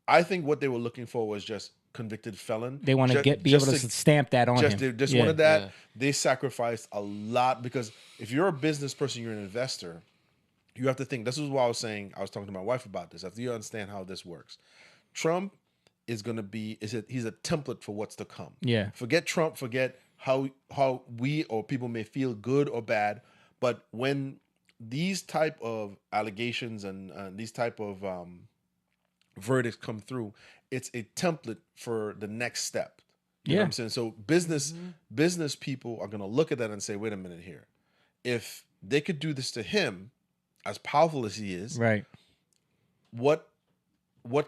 I think what they were looking for was just convicted felon.
They want to be able to stamp that on him.
They just wanted that. Yeah. They sacrificed a lot because if you're a business person, you're an investor. You have to think. This is what I was saying. I was talking to my wife about this. After you understand how this works, Trump is going to be. He's a template for what's to come.
Yeah.
Forget Trump. Forget how we or people may feel good or bad. But when these type of allegations and these type of verdicts come through, it's a template for the next step. You know what I'm saying? So business people are going to look at that and say, wait a minute here. If they could do this to him, as powerful as he is,
right?
What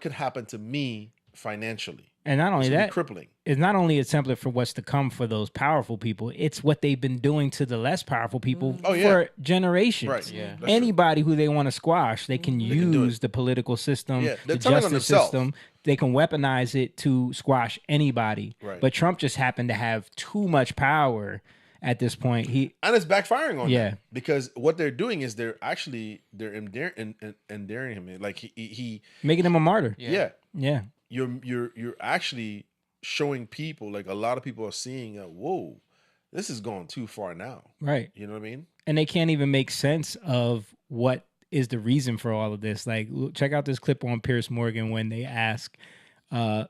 could happen to me financially?
And not only that,
crippling.
It's not only a template for what's to come for those powerful people. It's what they've been doing to the less powerful people for generations.
Right. Yeah.
Anybody who they want to squash, they can use the political system, the justice system. They can weaponize it to squash anybody.
Right.
But Trump just happened to have too much power at this point.
And it's backfiring on them. Because what they're doing is they're endearing him. Like he
making him a martyr.
Yeah.
You're
actually showing people, like a lot of people are seeing, whoa, this is going too far now.
Right.
You know what I mean?
And they can't even make sense of what is the reason for all of this. Like, check out this clip on Piers Morgan when they ask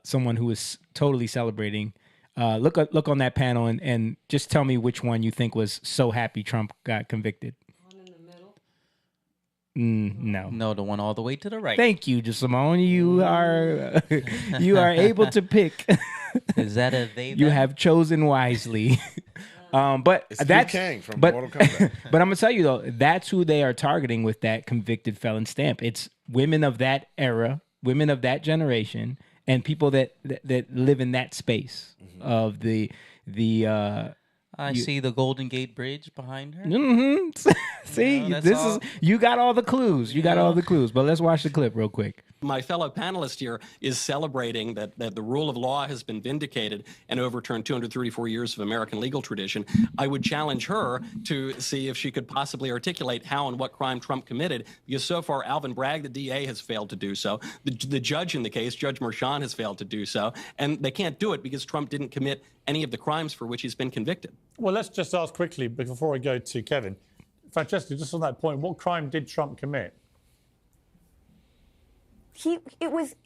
someone who is totally celebrating. Look on that panel and just tell me which one you think was so happy Trump got convicted.
One in the middle.
No,
the one all the way to the right.
Thank you, Simone. You are able to pick.
Is that a they?
You have chosen wisely. But
it's
that's
Kang from Mortal Kombat.
But I'm gonna tell you though, that's who they are targeting with that convicted felon stamp. It's women of that era, women of that generation, and people that live in that space of the.
I see the Golden Gate Bridge behind her.
See, you got all the clues. You got all the clues. But let's watch the clip real quick.
My fellow panelist here is celebrating that the rule of law has been vindicated and overturned 234 years of American legal tradition. I would challenge her to see if she could possibly articulate how and what crime Trump committed, because so far Alvin Bragg, the DA, has failed to do so. The judge in the case, Judge Merchan, has failed to do so. And they can't do it because Trump didn't commit any of the crimes for which he's been convicted.
Well, let's just ask quickly before I go to Kevin. Francesca, just on that point, what crime did Trump commit?
It was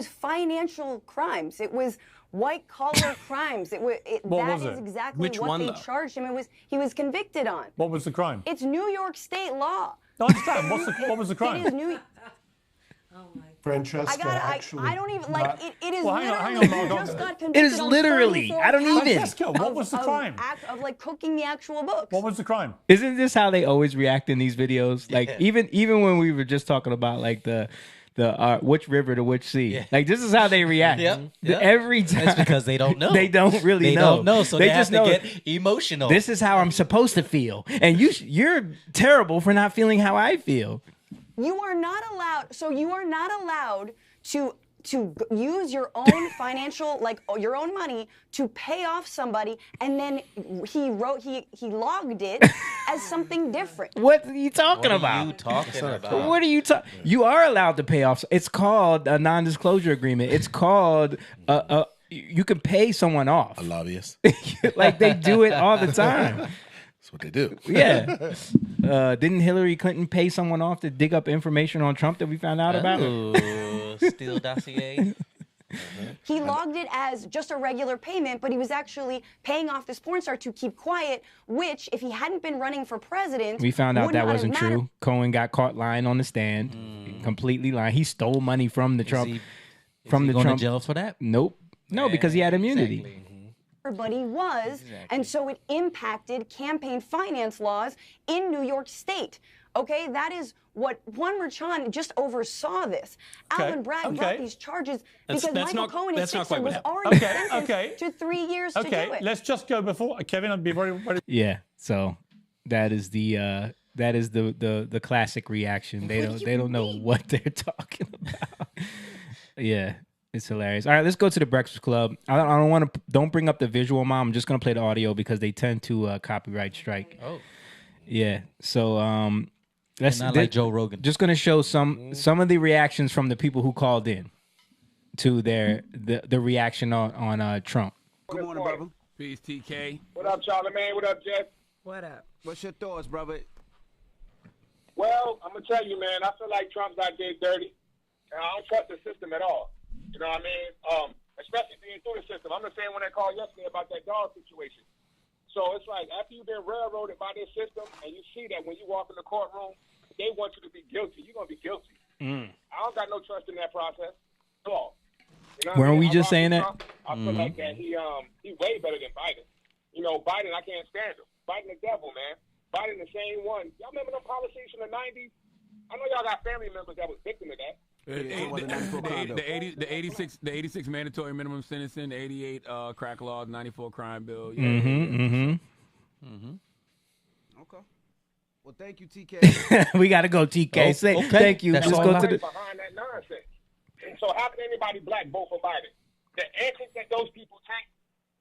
financial crimes. It was white collar crimes. That is exactly what they charged him. He was convicted on.
What was the crime?
It's New York State law.
No, I understand. What was the crime?
It is New.
Oh my.
Francesca,
I don't even like it. It is
hang
literally.
on,
Just got convicted.
It is literally. I don't even.
Francesca, what was the crime?
Of like cooking the actual books.
What was the crime?
Isn't this how they always react in these videos? Like even when we were just talking about like the which river to which sea. Like this is how they react. Every time.
It's because they don't know.
They don't really know.
They don't know, so they just have to get emotional.
This is how I'm supposed to feel, and you're terrible for not feeling how I feel.
You are not allowed. So you are not allowed to use your own financial, like your own money, to pay off somebody, and then he logged it as something different.
What are you talking about? What are you talking? You are allowed to pay off. It's called a non-disclosure agreement. It's called you can pay someone off.
A lobbyist.
Like they do it all the time.
That's what they do.
Yeah. Didn't Hillary Clinton pay someone off to dig up information on Trump that we found out about?
Steal dossier.
He logged it as just a regular payment, but he was actually paying off this porn star to keep quiet, which, if he hadn't been running for president,
we found out that wasn't true. Cohen got caught lying on the stand, completely lying. He stole money from the Trump.
Is he going to jail for that?
Nope. No, because he had immunity.
Exactly.
But he was, and so it impacted campaign finance laws in New York State. Okay, that is what Juan Merchan just oversaw this. Alvin Bragg brought these charges because Michael Cohen in Sixer was already sentenced to 3 years to do it.
Let's just go before Kevin. I'd be very.
Yeah, so that is the That is the classic reaction. They don't know what they're talking about. Yeah, it's hilarious. All right, let's go to the Breakfast Club. I don't want to. Don't bring up the visual, Mom. I'm just gonna play the audio because they tend to copyright strike.
Oh,
yeah. So let's
not like Joe Rogan.
Just gonna show some of the reactions from the people who called in to the reaction on Trump.
Good morning, brother.
Peace, TK.
What up, Charlamagne? What up, Jeff?
What up?
What's your thoughts, brother? Well, I'm gonna tell you, man. I feel like Trump's out there dirty, and I don't trust the system at all. You know what I mean? Especially being through the system. I'm the same one that called yesterday about that dog situation. So it's like after you've been railroaded by this system, and you see that when you walk in the courtroom, they want you to be guilty. You're gonna be guilty. I don't got no trust in that process at all. You know
Weren't we
I
just
rock
saying
with
that?
Trump. I feel like that he way better than Biden. You know, Biden, I can't stand him. Biden the devil, man. Biden the same one. Y'all remember them policies from the 90s? I know y'all got family members that was victim of that.
The 86 mandatory minimum sentencing, the 88 crack laws, 94 crime bill. Yeah,
Okay. Well, thank you, TK.
We gotta go, TK. Thank you.
That's
Just
all
go
right.
to the.
Behind that nonsense. And so how can anybody black vote for Biden? The antics that those people take,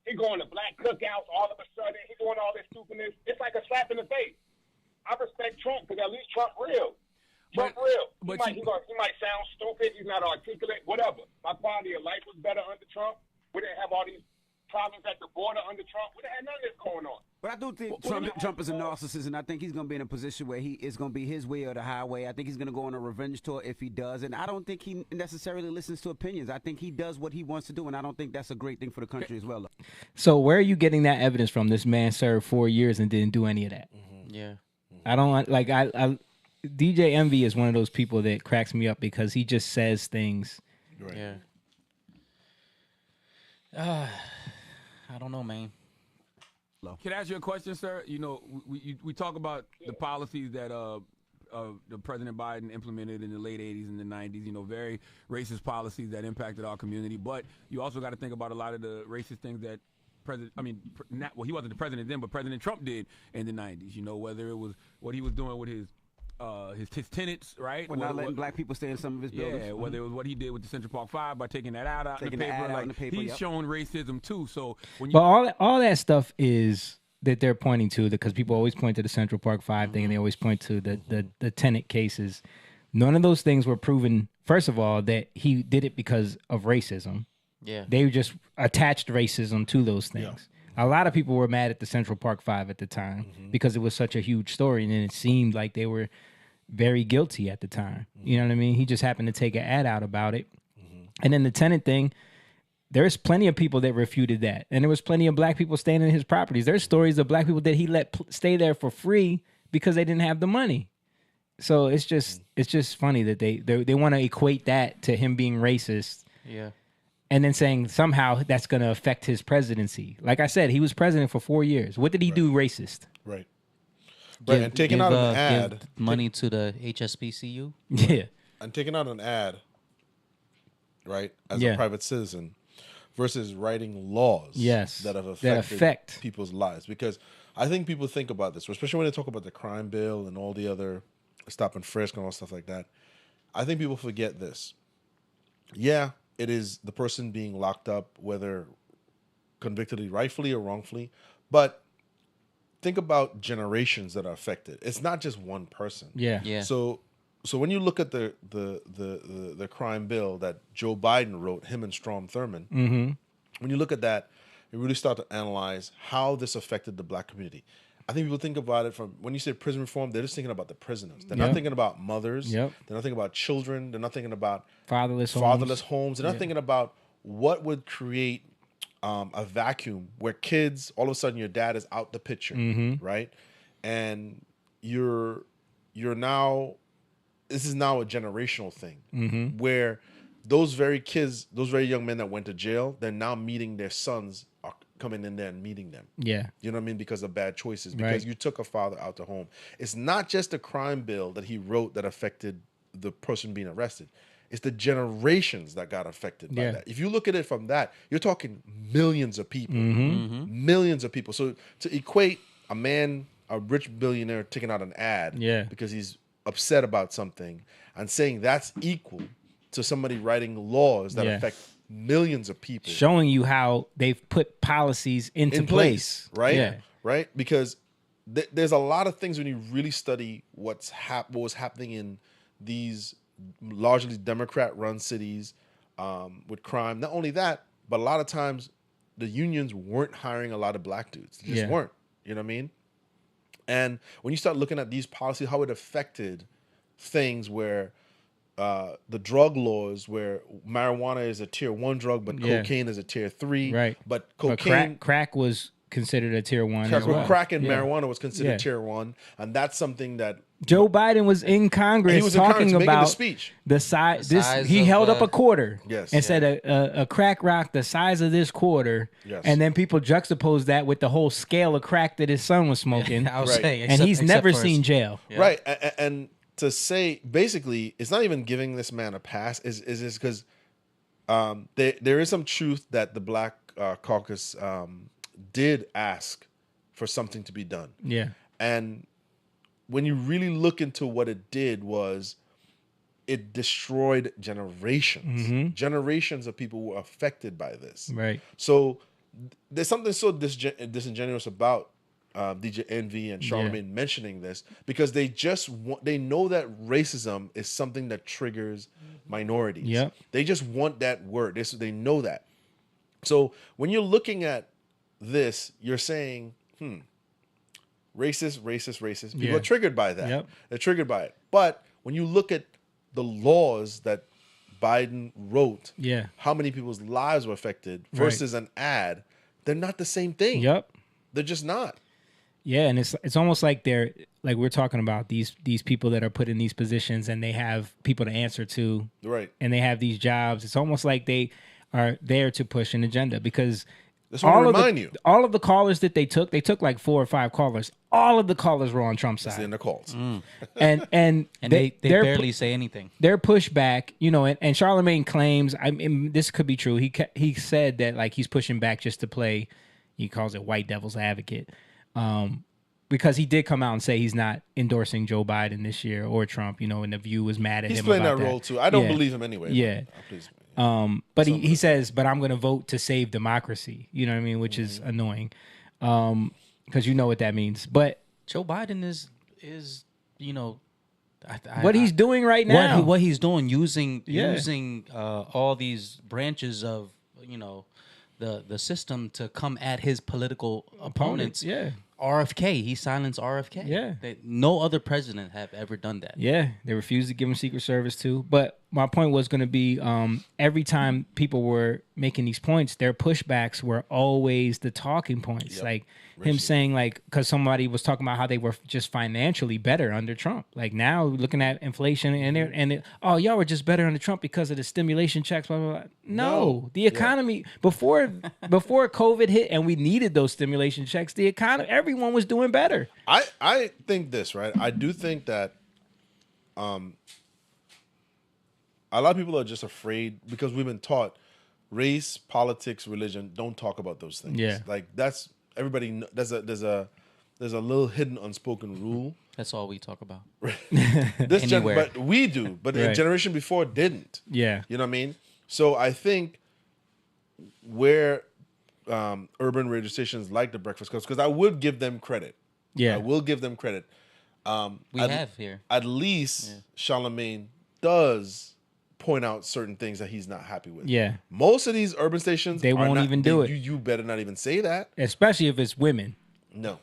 he going to black cookouts all of a sudden. He doing all this stupidness. It's like a slap in the face. I respect Trump because at least Trump real. Trump real. He might sound stupid. He's not articulate. Whatever. My quality of life was better under Trump. We didn't have all these problems at the border under Trump. We didn't have none of this going on.
But I do think Trump is a narcissist, and I think he's going to be in a position where it's going to be his way or the highway. I think he's going to go on a revenge tour if he does, and I don't think he necessarily listens to opinions. I think he does what he wants to do, and I don't think that's a great thing for the country as well.
So where are you getting that evidence from? This man served 4 years and didn't do any of that.
Yeah.
I don't like. I DJ Envy is one of those people that cracks me up because he just says things.
Right.
Yeah. I don't know, man.
Can I ask you a question, sir? You know, we talk about the policies that the President Biden implemented in the late 80s and the 90s, you know, very racist policies that impacted our community. But you also got to think about a lot of the racist things that he wasn't the president then, but President Trump did in the 90s, you know, whether it was what he was doing with his tenants, right?
We're not letting black people stay in some of his buildings.
Yeah, whether it was what he did with the Central Park 5 by taking that out in the paper. He's shown racism too. So when you
all that stuff is that they're pointing to, because people always point to the Central Park 5 thing, and they always point to the tenant cases. None of those things were proven. First of all, that he did it because of racism.
Yeah,
they just attached racism to those things. Yeah. A lot of people were mad at the Central Park 5 at the time because it was such a huge story, and it seemed like they were very guilty at the time. You know what I mean? He just happened to take an ad out about it. And then the tenant thing, there's plenty of people that refuted that. And there was plenty of black people staying in his properties. There's stories of black people that he let stay there for free because they didn't have the money. So it's just funny that they want to equate that to him being racist.
Yeah.
And then saying somehow that's going to affect his presidency. Like I said, he was president for 4 years. What did he do racist?
Right. Right, and taking out an ad.
Give money to the HSBCU?
Yeah.
And taking out an ad, right, as a private citizen versus writing laws that have affected people's lives. Because I think people think about this, especially when they talk about the crime bill and all the other stop and frisk and all stuff like that. I think people forget this. Yeah, it is the person being locked up, whether convicted rightfully or wrongfully, but think about generations that are affected. It's not just one person.
Yeah.
So when you look at the crime bill that Joe Biden wrote, him and Strom Thurmond, when you look at that, you really start to analyze how this affected the black community. I think people think about it from when you say prison reform, they're just thinking about the prisoners. They're not thinking about mothers. They're not thinking about children. They're not thinking about
fatherless
homes. They're not thinking about what would create a vacuum where kids, all of a sudden your dad is out the picture, right? And you're now, this is now a generational thing where those very kids, those very young men that went to jail, they're now meeting their sons, are coming in there and meeting them.
Yeah.
You know what I mean? Because of bad choices, because you took a father out the home. It's not just a crime bill that he wrote that affected the person being arrested. It's the generations that got affected by that. If you look at it from that, you're talking millions of people. Millions of people. So to equate a a rich billionaire taking out an ad
Yeah.
because he's upset about something and saying that's equal to somebody writing laws that
Yeah.
affect millions of people.
Showing you how they've put policies into
In
place.
right?
Yeah.
Right? Because there's a lot of things when you really study what was happening in these largely Democrat-run cities with crime. Not only that, but a lot of times the unions weren't hiring a lot of black dudes. They just weren't. You know what I mean? And when you start looking at these policies, how it affected things where the drug laws, where marijuana is a tier 1 drug, but cocaine is a tier 3.
Right.
But
But
cocaine,
crack was considered a tier 1 as well.
crack and
Yeah.
marijuana was considered
Yeah.
tier 1, and that's something that
Joe Biden was in Congress
He was in Congress
talking
making the
about
speech.
the size.
The size
He
of,
held up a quarter,
Yes.
and said a crack rock the size of this quarter,
Yes.
and then people juxtaposed that with the whole scale of crack that his son was smoking,
I was
Right.
saying,
and he's
except
never
for his-
seen jail.
Yeah.
right, and to say basically, it's not even giving this man a pass. Is because there is some truth that the Black Caucus did ask for something to be done.
Yeah,
And when you really look into what it did was it destroyed generations. Generations of people were affected by this.
right.
So there's something so disingenuous about DJ Envy and Charlamagne mentioning this, because they just they know that racism is something that triggers minorities.
Yep.
They just want that word. They know that. So when you're looking at this, you're saying, racist. People
Yeah.
are triggered by that.
Yep.
They're triggered by it. But when you look at the laws that Biden wrote,
Yeah.
how many people's lives were affected versus an ad, they're not the same thing.
Yep.
They're just not.
Yeah, and it's almost like they're like we're talking about these people that are put in these positions and they have people to answer to,
Right.
and they have these jobs. It's almost like they are there to push an agenda, because
That's what I remind you.
all of the callers that they took like 4 or 5 callers. All of the callers were on Trump's
That's
side,
in the calls.
and
And they
their
barely say anything.
Their pushback, and Charlamagne claims, I mean, this could be true. He said that like he's pushing back just to play. He calls it white devil's advocate. Because he did come out and say he's not endorsing Joe Biden this year or Trump, and The View was mad at
He's
him
playing
about
that role too. I don't
Yeah.
believe him anyway.
Yeah.
Please.
But he says, but I'm going to vote to save democracy. You know what I mean? Which is annoying. Because you know what that means. But
Joe Biden is
what he's doing right now.
What he's doing, using
Yeah.
all these branches of the system to come at his political opponents.
Yeah.
RFK, he silenced RFK.
Yeah.
No other president have ever done that.
Yeah, they refused to give him Secret Service too. But my point was going to be, every time people were making these points, their pushbacks were always the talking points.
Yep.
Like him saying, like, because somebody was talking about how they were just financially better under Trump. Like now, looking at inflation oh, y'all were just better under Trump because of the stimulation checks. Blah blah blah. No, the economy before COVID hit and we needed those stimulation checks. The economy, everyone was doing better.
I think this, right? I do think that a lot of people are just afraid because we've been taught race, politics, religion, don't talk about those things.
Yeah.
Like that's everybody there's a little hidden unspoken rule.
That's all we talk about.
But we do, but the
Right.
generation before didn't.
Yeah.
You know what I mean? So I think where urban radio stations like the Breakfast Club, because I would give them credit.
Yeah.
I will give them credit.
We have here.
At least Charlamagne does point out certain things that he's not happy with.
Yeah.
Most of these urban stations,
They
are
won't
not-
even do it.
You better not even say that.
Especially if it's women.
No.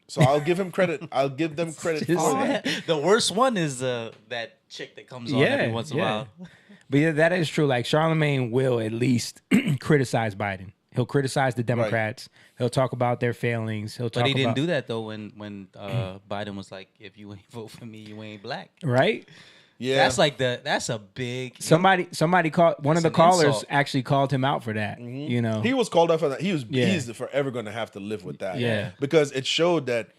So I'll give him credit. I'll give them credit for that.
The worst one is that chick that comes on every once in a while.
But yeah, that is true. Like Charlamagne will at least criticize Biden. He'll criticize the Democrats. He'll talk about their failings. He'll talk
But he didn't
about,
do that though when Biden was like, "If you ain't vote for me, you ain't black."
right?
Yeah.
That's a big
Somebody called one of the
It's an
callers
insult.
actually called him out for that. You know,
He was called out for that. He's forever going to have to live with that.
Yeah.
Because it showed that,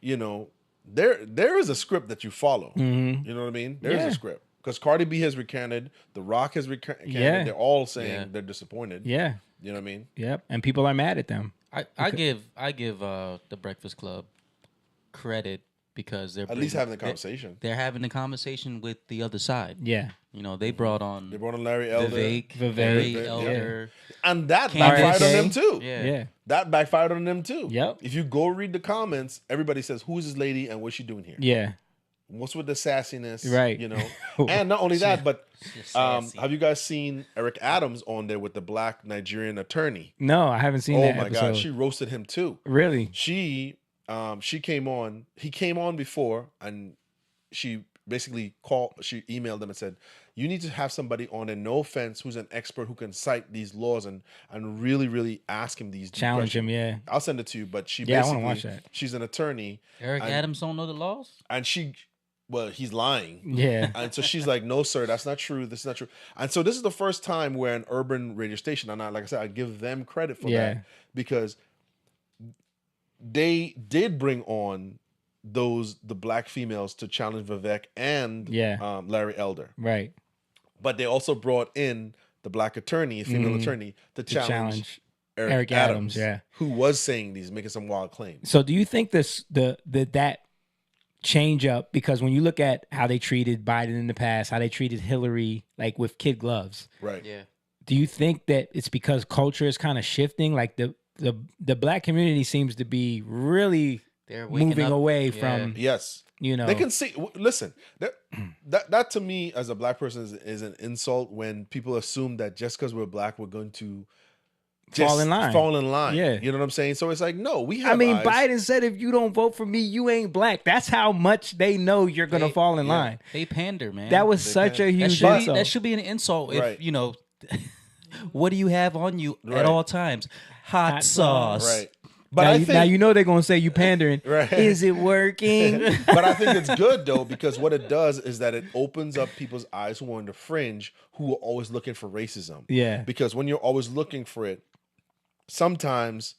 there is a script that you follow.
Mhm.
You know what I mean? There's
Yeah.
a script. Because Cardi B has recanted, The Rock has recanted.
Yeah.
They're all saying
Yeah.
they're disappointed.
yeah,
You know what I mean?
yep. And people are mad at them.
I give the Breakfast Club credit because they're
at least
bringing-
having the conversation.
They're having the conversation with the other side.
Yeah.
You know, they brought on
Larry Elder,
Vivek
yeah.
Elder,
and that
Candace.
backfired on them too.
Yeah.
That backfired on them too.
Yep.
If you go read the comments, everybody says, "Who's this lady and what's she doing here?"
Yeah.
What's with the sassiness?
Right.
You know, and not only that, but have you guys seen Eric Adams on there with the black Nigerian attorney?
No, I haven't seen
Oh
that
my
episode.
God, she roasted him too.
Really?
She came on. He came on before, and she basically emailed them and said, "You need to have somebody on, and no offense, who's an expert who can cite these laws and really, really ask him these
Challenge him,
questions."
yeah.
I'll send it to you. But she
Yeah, I
basically,
wanna watch that.
she's an attorney.
Eric Adams don't know the laws?
And well, he's lying.
Yeah.
And so she's like, "No, sir, that's not true. This is not true." And so this is the first time where an urban radio station, and like I said, I give them credit for
Yeah.
that, because they did bring on the black females to challenge Vivek and Larry Elder.
Right.
But they also brought in the black attorney, a female attorney, to challenge Eric Adams,
yeah.
who was saying making some wild claims.
So do you think that change up, because when you look at how they treated Biden in the past, how they treated Hillary, like with kid gloves,
right?
Yeah.
Do you think that it's because culture is kind of shifting? Like the black community seems to be really
They're waking
moving
up.
away
Yeah.
from
Yes.
You know,
they can see. Listen, that to me as a black person is an insult when people assume that just because we're black, we're going to
fall in line.
Fall in line.
Yeah.
You know what I'm saying? So it's like, no, we have.
I mean,
eyes.
Biden said, if you don't vote for me, you ain't black. That's how much they know you're going to fall in line.
They pander, man.
That was such a huge insult.
That should be an insult. If
Right.
you know, what do you have on you
Right.
at all times? Hot sauce.
Right. But
Now you know they're going to say you pandering.
Right.
Is it working?
But I think it's good though, because what it does is that it opens up people's eyes who are on the fringe, who are always looking for racism.
Yeah.
Because when you're always looking for it, sometimes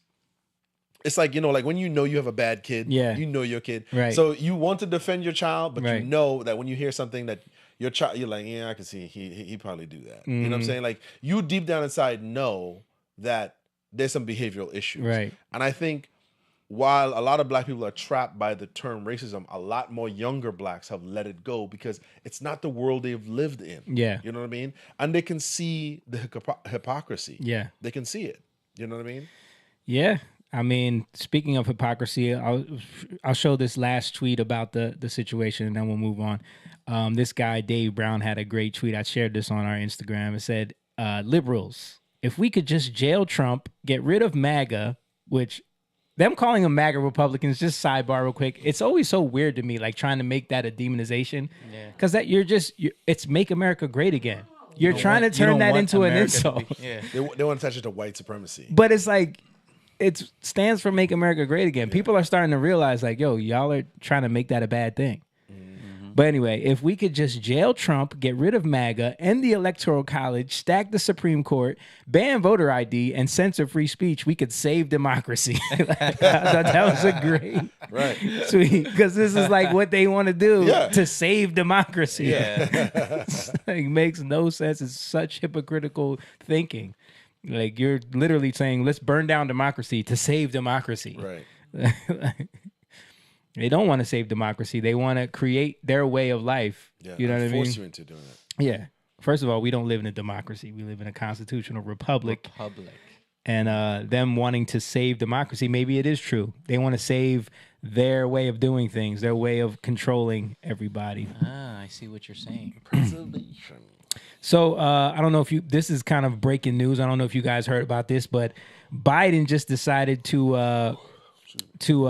it's like, like when you have a bad kid,
Yeah.
you know your kid.
Right.
So you want to defend your child, but
Right.
you know that when you hear something that your child, you're like, yeah, I can see he probably do that. You know what I'm
Mhm.
saying? Like you deep down inside know that there's some behavioral issues.
Right.
And I think while a lot of black people are trapped by the term racism, a lot more younger blacks have let it go because it's not the world they've lived in.
Yeah.
You know what I mean? And they can see the hypocrisy.
Yeah.
They can see it. You know what I mean?
Yeah. I mean, speaking of hypocrisy, I'll show this last tweet about the situation, and then we'll move on. This guy, Dave Brown, had a great tweet. I shared this on our Instagram. It said, liberals, if we could just jail Trump, get rid of MAGA, which them calling them MAGA Republicans, just sidebar real quick, it's always so weird to me, like trying to make that a demonization.
Yeah.
Because that it's make America great again. You're trying to turn that into an insult.
They want to attach it to white supremacy.
But it's like, it stands for make America great again. People are starting to realize, like, yo, y'all are trying to make that a bad thing. But anyway, if we could just jail Trump, get rid of MAGA, end the Electoral College, stack the Supreme Court, ban voter ID, and censor free speech, we could save democracy. I thought that was a great tweet, because this is like what they want to do to save democracy.
Yeah.
Like, makes no sense. It's such hypocritical thinking. Like, you're literally saying, let's burn down democracy to save democracy.
Right.
They don't want to save democracy. They want to create their way of life.
Yeah.
You know what I mean?
Force you into doing that.
Yeah. First of all, we don't live in a democracy. We live in a constitutional republic. And them wanting to save democracy, maybe it is true. They want to save their way of doing things, their way of controlling everybody.
Ah, I see what you're saying.
Preservation.
So I don't know if this is kind of breaking news. I don't know if you guys heard about this, but Biden just decided to do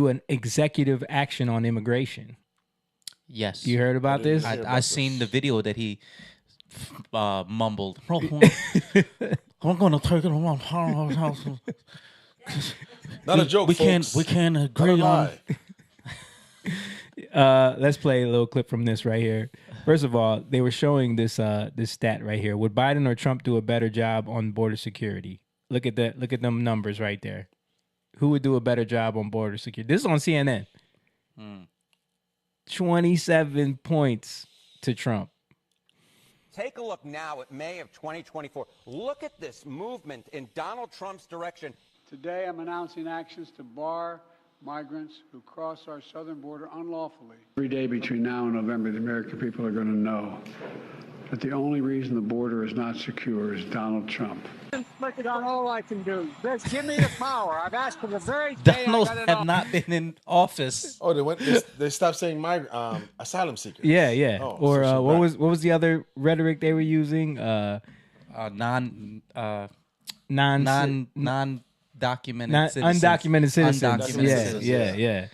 an executive action on immigration.
Yes.
You heard about this?
I seen the video that he mumbled. I'm gonna take it on my house.
Not a joke,
We
folks.
can't agree
Not a
on.
Let's play a little clip from this right here. First of all, they were showing this stat right here. Would Biden or Trump do a better job on border security? Look at them numbers right there. Who would do a better job on border security? This is on CNN. 27 points to Trump.
Take a look now at May of 2024. Look at this movement in Donald Trump's direction.
Today, I'm announcing actions to bar migrants who cross our southern border unlawfully.
Every day between now and November, the American people are going to know that the only reason the border is not secure is Donald Trump.
Look at all I can do. Just give me the power. I've asked for the very day I
Donald
got it
have
off.
not been in office.
Oh, they stopped saying asylum seekers.
Yeah, yeah.
Oh,
Or
so
what was the other rhetoric they were using?
Non-documented
undocumented citizens.
Undocumented
Yeah.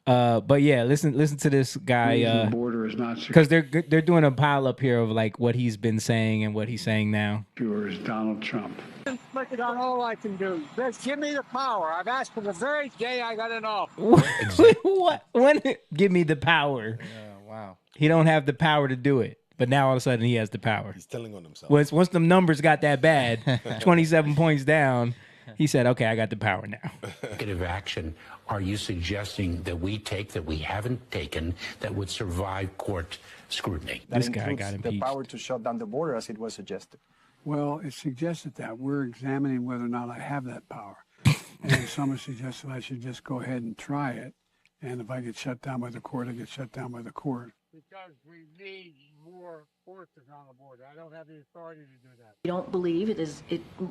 But yeah, listen to this guy.
The border is not
because they're doing a pile up here of like what he's been saying and what he's saying now.
secure is Donald Trump.
Look at all I can do. Just give me the power. I've asked for the very day I got it off.
What? When? Give me the power.
Wow.
He don't have the power to do it, but now all of a sudden he has the power.
He's telling on himself.
Once the numbers got that bad, 27 points down, he said, "Okay, I got the power now."
Executive action are you suggesting that we take that we haven't taken that would survive court scrutiny?
This guy got
the
impeached.
power to shut down the border as it was suggested.
Well, it suggested that. We're examining whether or not I have that power. And someone suggested I should just go ahead and try it. And if I get shut down by the court, I get shut down by the court. Because we need more forces on the border. I don't have the authority to do that.
We don't believe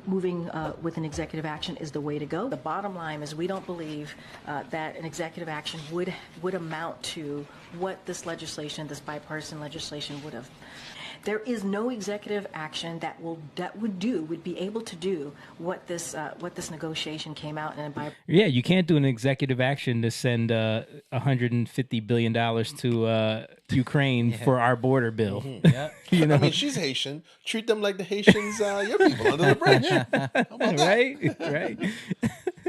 moving with an executive action is the way to go. The bottom line is we don't believe that an executive action would amount to what this bipartisan legislation would have. There is no executive action that would be able to do what this negotiation came out in by.
Yeah, you can't do an executive action to send $150 billion to Ukraine for our border bill.
Mm-hmm. Yeah.
You know?
I mean, she's Haitian. Treat them like the Haitians, your people under the bridge. How about that?
Right.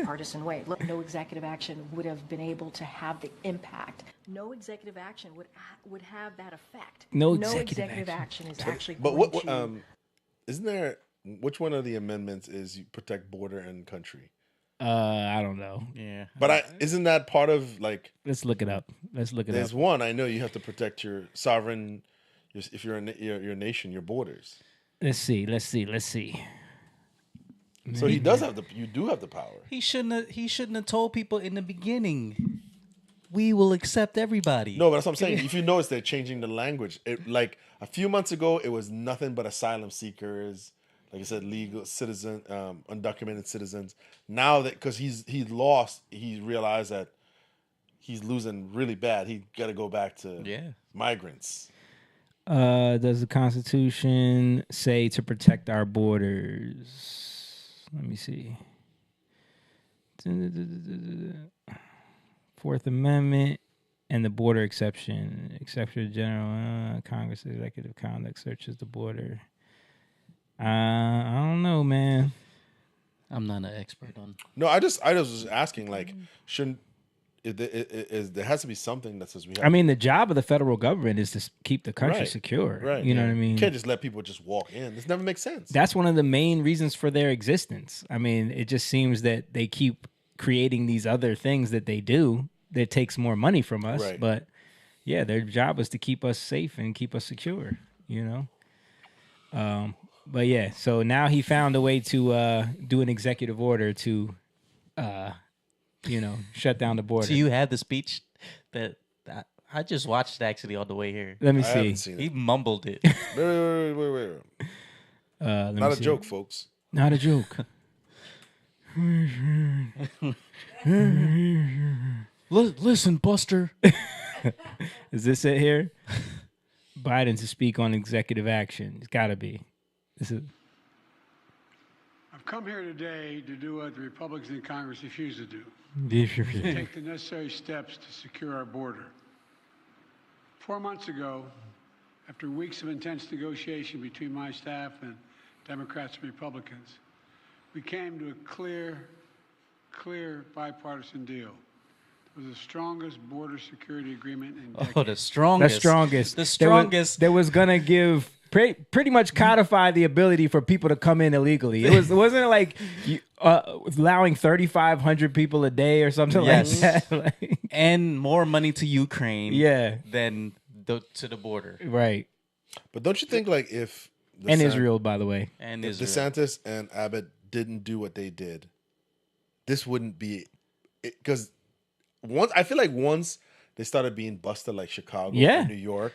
Partisan way. Look, no executive action would have been able to have the impact. No executive action would have that effect.
No executive
action is actually.
But
going
what
to,
isn't there? Which one of the amendments is you protect border and country?
I don't know.
Yeah.
But isn't that part of like?
Let's look it up.
There's one. I know you have to protect your sovereign. If you're your nation, your borders.
Let's see.
So he does have you do have the power.
He shouldn't have told people in the beginning. We will accept everybody.
No, but that's what I'm saying. If you notice, they're changing the language. Like a few months ago, it was nothing but asylum seekers. Like I said, legal citizen, undocumented citizens. Now that because he lost, he realized that he's losing really bad. He got to go back to migrants.
Does the Constitution say to protect our borders? Let me see. Fourth Amendment and the border exception. Exception general. Congress executive conduct searches the border. I don't know, man.
I'm not an expert on.
No, I just was asking. Like, shouldn't there has to be something that says we have.
I mean, the job of the federal government is to keep the country secure.
Right.
You know what I mean?
You can't just let people just walk in. This never makes sense.
That's one of the main reasons for their existence. I mean, it just seems that they keep creating these other things that they do that takes more money from us.
Right.
But yeah, their job is to keep us safe and keep us secure, you know? But yeah, so now he found a way to do an executive order to shut down the border.
So you had the speech that I just watched actually on the way here.
Let me see.
He mumbled it.
Wait. Not a joke, folks.
Not a joke.
Listen, Buster.
Is this it here? Biden to speak on executive action. It's got to be. This is.
I've come here today to do what the Republicans in Congress refuse to do. Take the necessary steps to secure our border. 4 months ago, after weeks of intense negotiation between my staff and Democrats and Republicans, we came to a clear bipartisan deal. It was the strongest border security agreement in decades.
Oh, the strongest. The strongest.
That was going to give pretty much codify the ability for people to come in illegally. It wasn't like allowing 3,500 people a day or something like that.
And more money to Ukraine than to the border.
Right.
But don't you think like if
Israel, by the way,
and
if
Israel.
DeSantis and Abbott didn't do what they did, this wouldn't be because I feel like once they started being busted like Chicago
Yeah.
or New York.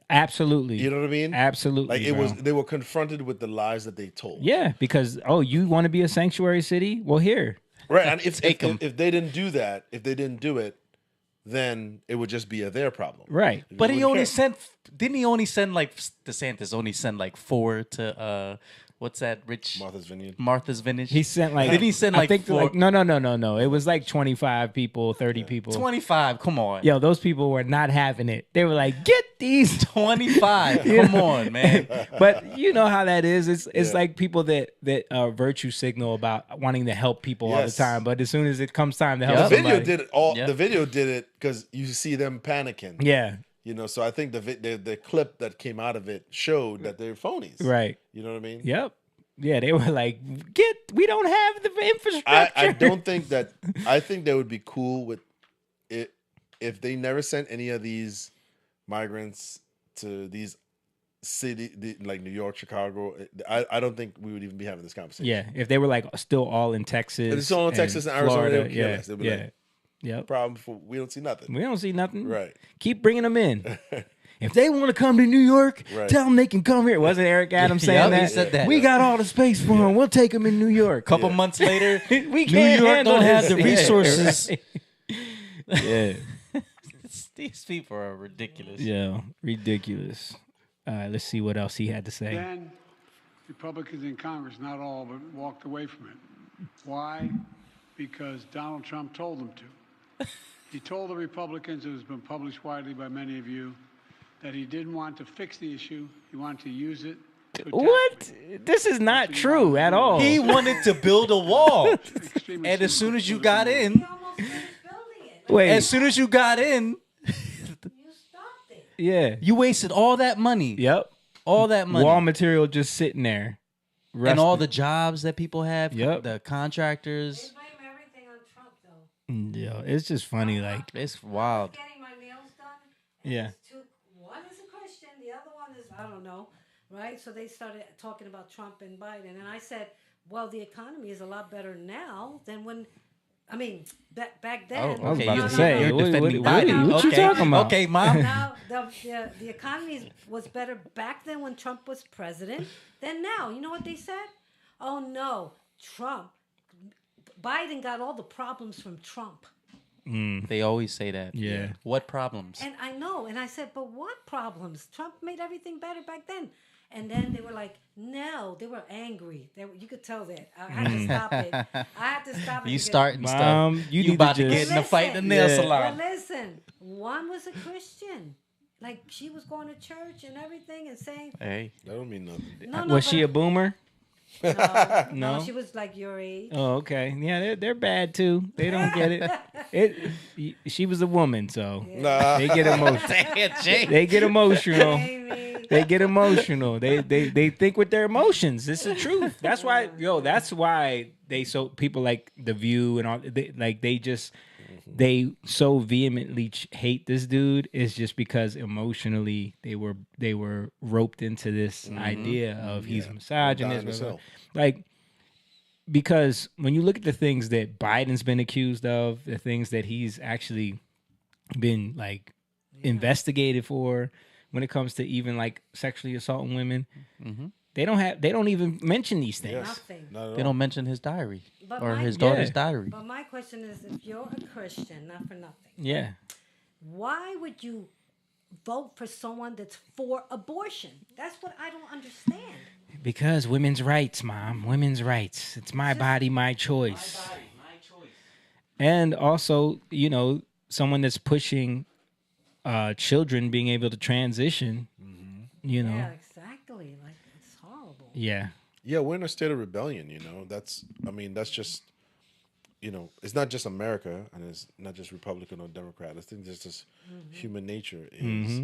Absolutely.
You know what I mean?
Absolutely.
Like
bro.
they were confronted with the lies that they told.
Yeah, because you want to be a sanctuary city? Well, here.
Right. And if
Take 'em.
if they didn't do that, if they didn't do it, then it would just be their problem.
Right.
But he only
sent.
didn't he only send like DeSantis only send like 4 to what's that rich Martha's Vineyard.
He sent like
didn't he send
I
like
think
4?
No. It was like 25 people, 30 people.
25. Come on.
Yo, those people were not having it. They were like, "Get these
25.
You
Come
know?
on, man.
But you know how that is. It's
Yeah.
like people that virtue signal about wanting to help people all the
Yes.
time, but as soon as it comes time to
The
help
video
somebody,
did it all. The video did it because you see them panicking.
Yeah.
You know, so I think the clip that came out of it showed that they're phonies.
Right.
You know what I mean?
Yep. Yeah, they were like, we don't have the infrastructure.
I don't think that. I think they would be cool with it if they never sent any of these migrants to these like New York, Chicago. I don't think we would even be having this conversation.
Yeah, if they were like still all in Texas,
If it's all in Texas and Arizona,
Florida,
they would kill us. They'd be
yeah,
like,
yep.
Problem. We don't see nothing.
We don't see nothing.
Right.
Keep bringing them in. If they want to come to New York,
Right.
tell them they can come here. Wasn't Eric Adams saying
Yup,
that?
he said that.
We got all the space for them. We'll take them in New York.
Couple months later,
we
New
can't
York
handle
don't have
this.
the resources.
Yeah.
These people are ridiculous.
Yeah, ridiculous. All right, let's see what else he had to say.
Then Republicans in Congress, not all, but walked away from it. Why? Because Donald Trump told them to. He told the Republicans, it has been published widely by many of you, that he didn't want to fix the issue. He wanted to use it. to attack
What?
me.
This is not true at all.
He wanted to build a wall, and as soon as you got in,
Wait.
as soon as you got in,
Yeah.
you wasted all that money.
Yep.
All that money.
Wall material just sitting there.
And all
rusting.
the jobs that people have,
Yep.
the contractors.
Yeah, it's just funny. Like,
It's wild.
Getting my nails done.
yeah.
One is a Christian, the other one is, I don't know, right? So they started talking about Trump and Biden. And I said, well, the economy is a lot better now than when, I mean, back then.
I was
Okay,
about
you-
to say,
you're
what
defending
Biden. What you talking about?
Okay, Mom.
Now, the economy was better back then when Trump was president than now. You know what they said? Oh, no, Biden got all the problems from Trump.
They always say that.
Yeah.
What problems?
And I know. And I said, but what problems? Trump made everything better back then. And then they were like, no, they were angry. You could tell that. I had to stop it. I had to stop it.
You
because-
starting
Mom,
stuff.
you
You
need
about
to
to
just-
get in a fight in the nail
But
salon.
listen, one was a Christian. Like, she was going to church and everything and saying,
Hey,
That don't mean nothing.
no,
Was she a boomer?
no,
No?
she was like your age.
Oh, okay. Yeah, they're bad too. They don't get it. She was a woman, so
Nah.
they get emotional. They get emotional. They get emotional. They think with their emotions. It's the truth. That's why, that's why people like The View and all. They so vehemently hate this dude is just because emotionally they were roped into this idea of he's a misogynist.
Dying to sell.
Like, because when you look at the things that Biden's been accused of, the things that he's actually been like investigated for, when it comes to even like sexually assaulting women, they don't even mention these things.
Nothing.
they don't mention his diary
But
or
my-
his daughter's
Yeah.
diary.
But my question is, if you're a Christian, not for nothing,
Yeah.
why would you vote for someone that's for abortion? That's what I don't understand.
Because women's rights, Mom. Women's rights. It's my body, my choice. And also, someone that's pushing children being able to transition,
Yeah, exactly. Like, it's horrible.
Yeah.
Yeah, we're in a state of rebellion, that's just, it's not just America and it's not just Republican or Democrat. I think that's just human nature is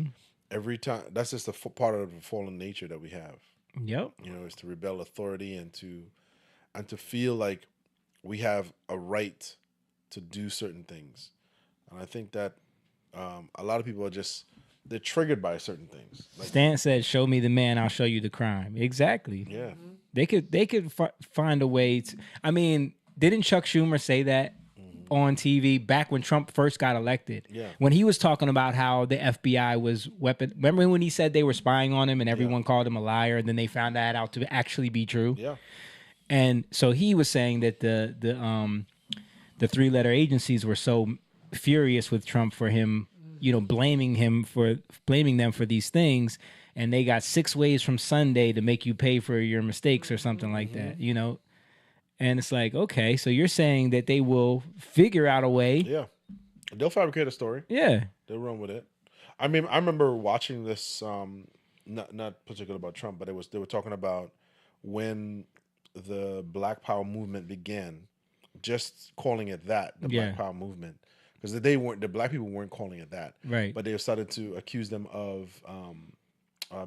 every time, that's just part of the fallen nature that we have.
Yep.
Is to rebel authority and to feel like we have a right to do certain things. And I think that a lot of people they're triggered by certain things. Like,
Stan said, "Show me the man, I'll show you the crime." Exactly.
yeah.
They could find a way to. I mean, didn't Chuck Schumer say that on TV back when Trump first got elected.
Yeah.
When he was talking about how the FBI was remember when he said they were spying on him and everyone called him a liar, and then they found that out to actually be true?
Yeah.
And so he was saying that the three-letter agencies were so furious with Trump for him, blaming them for these things, and they got 6 ways from Sunday to make you pay for your mistakes or something like that, And it's like, okay, so you're saying that they will figure out a way.
Yeah. They'll fabricate a story.
Yeah.
They'll run with it. I mean, I remember watching this, not particular about Trump, but they were talking about when the Black Power movement began, just calling it that, the Black Power movement. Because the black people weren't calling it that.
Right.
But they started to accuse them of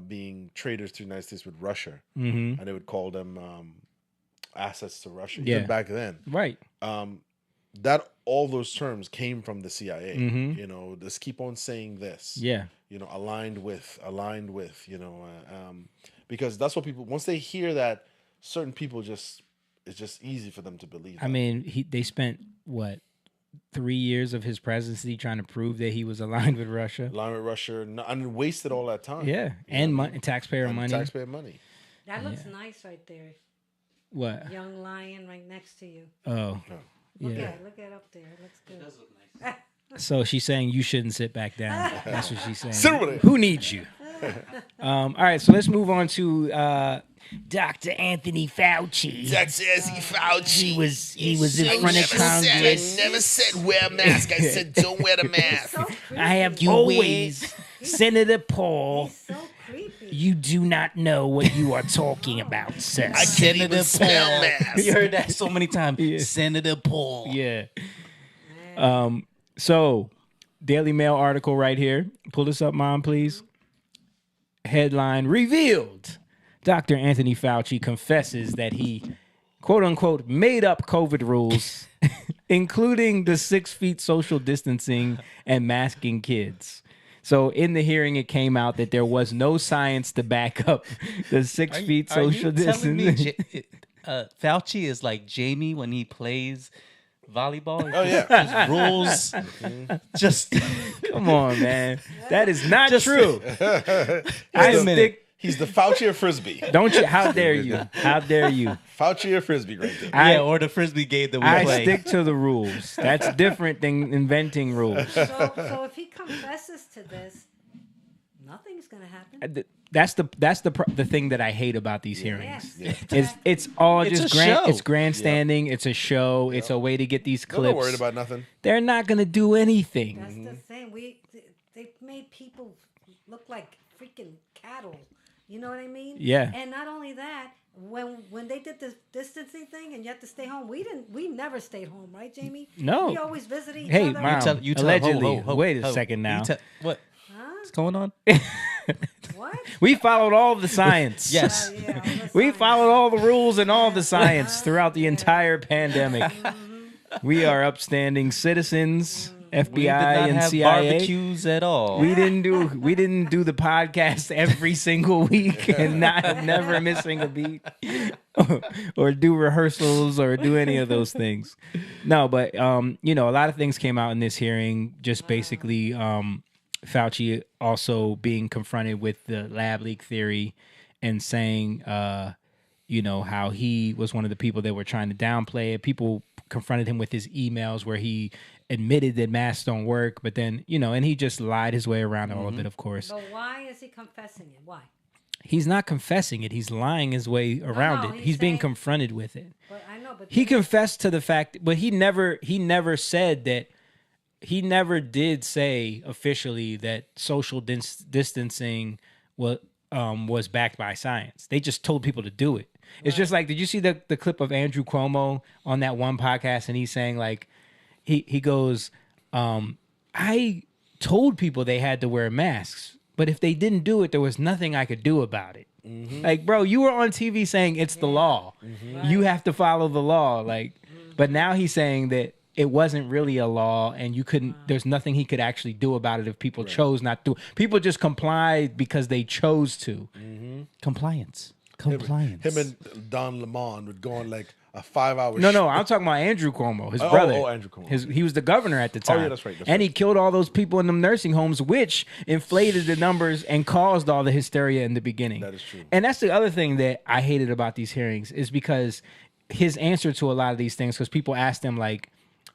being traitors to the United States with Russia.
Mm-hmm.
And they would call them assets to Russia,
Yeah.
even back then.
Right.
That all those terms came from the CIA.
Mhm.
Just keep on saying this.
Yeah.
Aligned with, because that's what people, once they hear that, certain people it's just easy for them to believe.
I mean, they spent, 3 years of his presidency trying to prove that he was aligned with Russia.
Aligned with Russia, and wasted all that time.
Yeah. And taxpayer money.
Taxpayer money.
That looks nice right there.
What?
Young lion right next to you.
Oh.
Look
Yeah.
at it. Look at it up there. It looks good. It does look nice.
So she's saying you shouldn't sit back down. That's what she's saying.
Sit over there.
Who needs you? All right, so let's move on to Dr. Anthony Fauci.
Dr. Anthony Fauci.
He was in front of Congress.
Never said wear a mask. I said don't wear the mask.
I have always, Senator Paul. You do not know what you are talking about, sir.
I can't even smell masks.
We heard that so many times. Senator Paul.
Yeah. So, Daily Mail article right here. Pull this up, Mom, please. Headline revealed. Dr. Anthony Fauci confesses that he, quote unquote, made up COVID rules, including the 6 feet social distancing and masking kids. So in the hearing, it came out that there was no science to back up the 6 feet social distancing.
Fauci is like Jamie when he plays volleyball?
Oh, yeah.
His rules. Just
come on, man. That is not true.
He's the Fauci of Frisbee.
Don't you? How dare you? How dare you?
Fauci of Frisbee right there.
Or the Frisbee game that we
I
play.
stick to the rules. That's different than inventing rules.
So if he confesses to this, nothing's going to happen.
That's the thing that I hate about these hearings.
Yes.
It's all
It's
just
a show.
it's grandstanding. It's a show. It's a way to get these clips.
They're not worried about nothing.
They're not going to do anything.
That's the thing. They made people look like freaking cattle. You know what I mean?
Yeah.
And not only that, when they did the distancing thing and you have to stay home, we never stayed home, right, Jamie?
No.
We always visited each
Hey,
other.
Mom. Allegedly. Wait a second now.
What's going on?
What?
We followed all the science.
Yes.
We followed all the rules and all the science throughout the entire pandemic. We are upstanding citizens, FBI
We did not
and
have
CIA.
barbecues at all.
We didn't do the podcast every single week and never missing a beat or do rehearsals or do any of those things. No, but a lot of things came out in this hearing. Just basically, Fauci also being confronted with the lab leak theory and saying, how he was one of the people that were trying to downplay it. People confronted him with his emails where he admitted that masks don't work, but then, and he just lied his way around all of it, of course.
But why is he confessing it? Why?
He's not confessing it. He's lying his way around it. He's being confronted with it.
But I know, but
He confessed to the fact, but he never said that. He never did say officially that social distancing was backed by science. They just told people to do it. It's just like, did you see the clip of Andrew Cuomo on that one podcast? And he's saying like, he goes, I told people they had to wear masks, but if they didn't do it, there was nothing I could do about it.
Mm-hmm.
Like, bro, you were on TV saying it's the law.
Mm-hmm.
You have to follow the law. Like, but now he's saying that it wasn't really a law and you couldn't, there's nothing he could actually do about it if people chose not to. People just complied because they chose to.
Compliance.
Him and Don Lemon would go on like a 5-hour.
No, I'm talking about Andrew Cuomo, his
Oh,
brother.
Andrew Cuomo.
He was the governor at the time.
Oh, yeah, that's right.
And he killed all those people in them nursing homes, which inflated the numbers and caused all the hysteria in the beginning.
That is true.
And that's the other thing that I hated about these hearings is because his answer to a lot of these things, because people asked him like,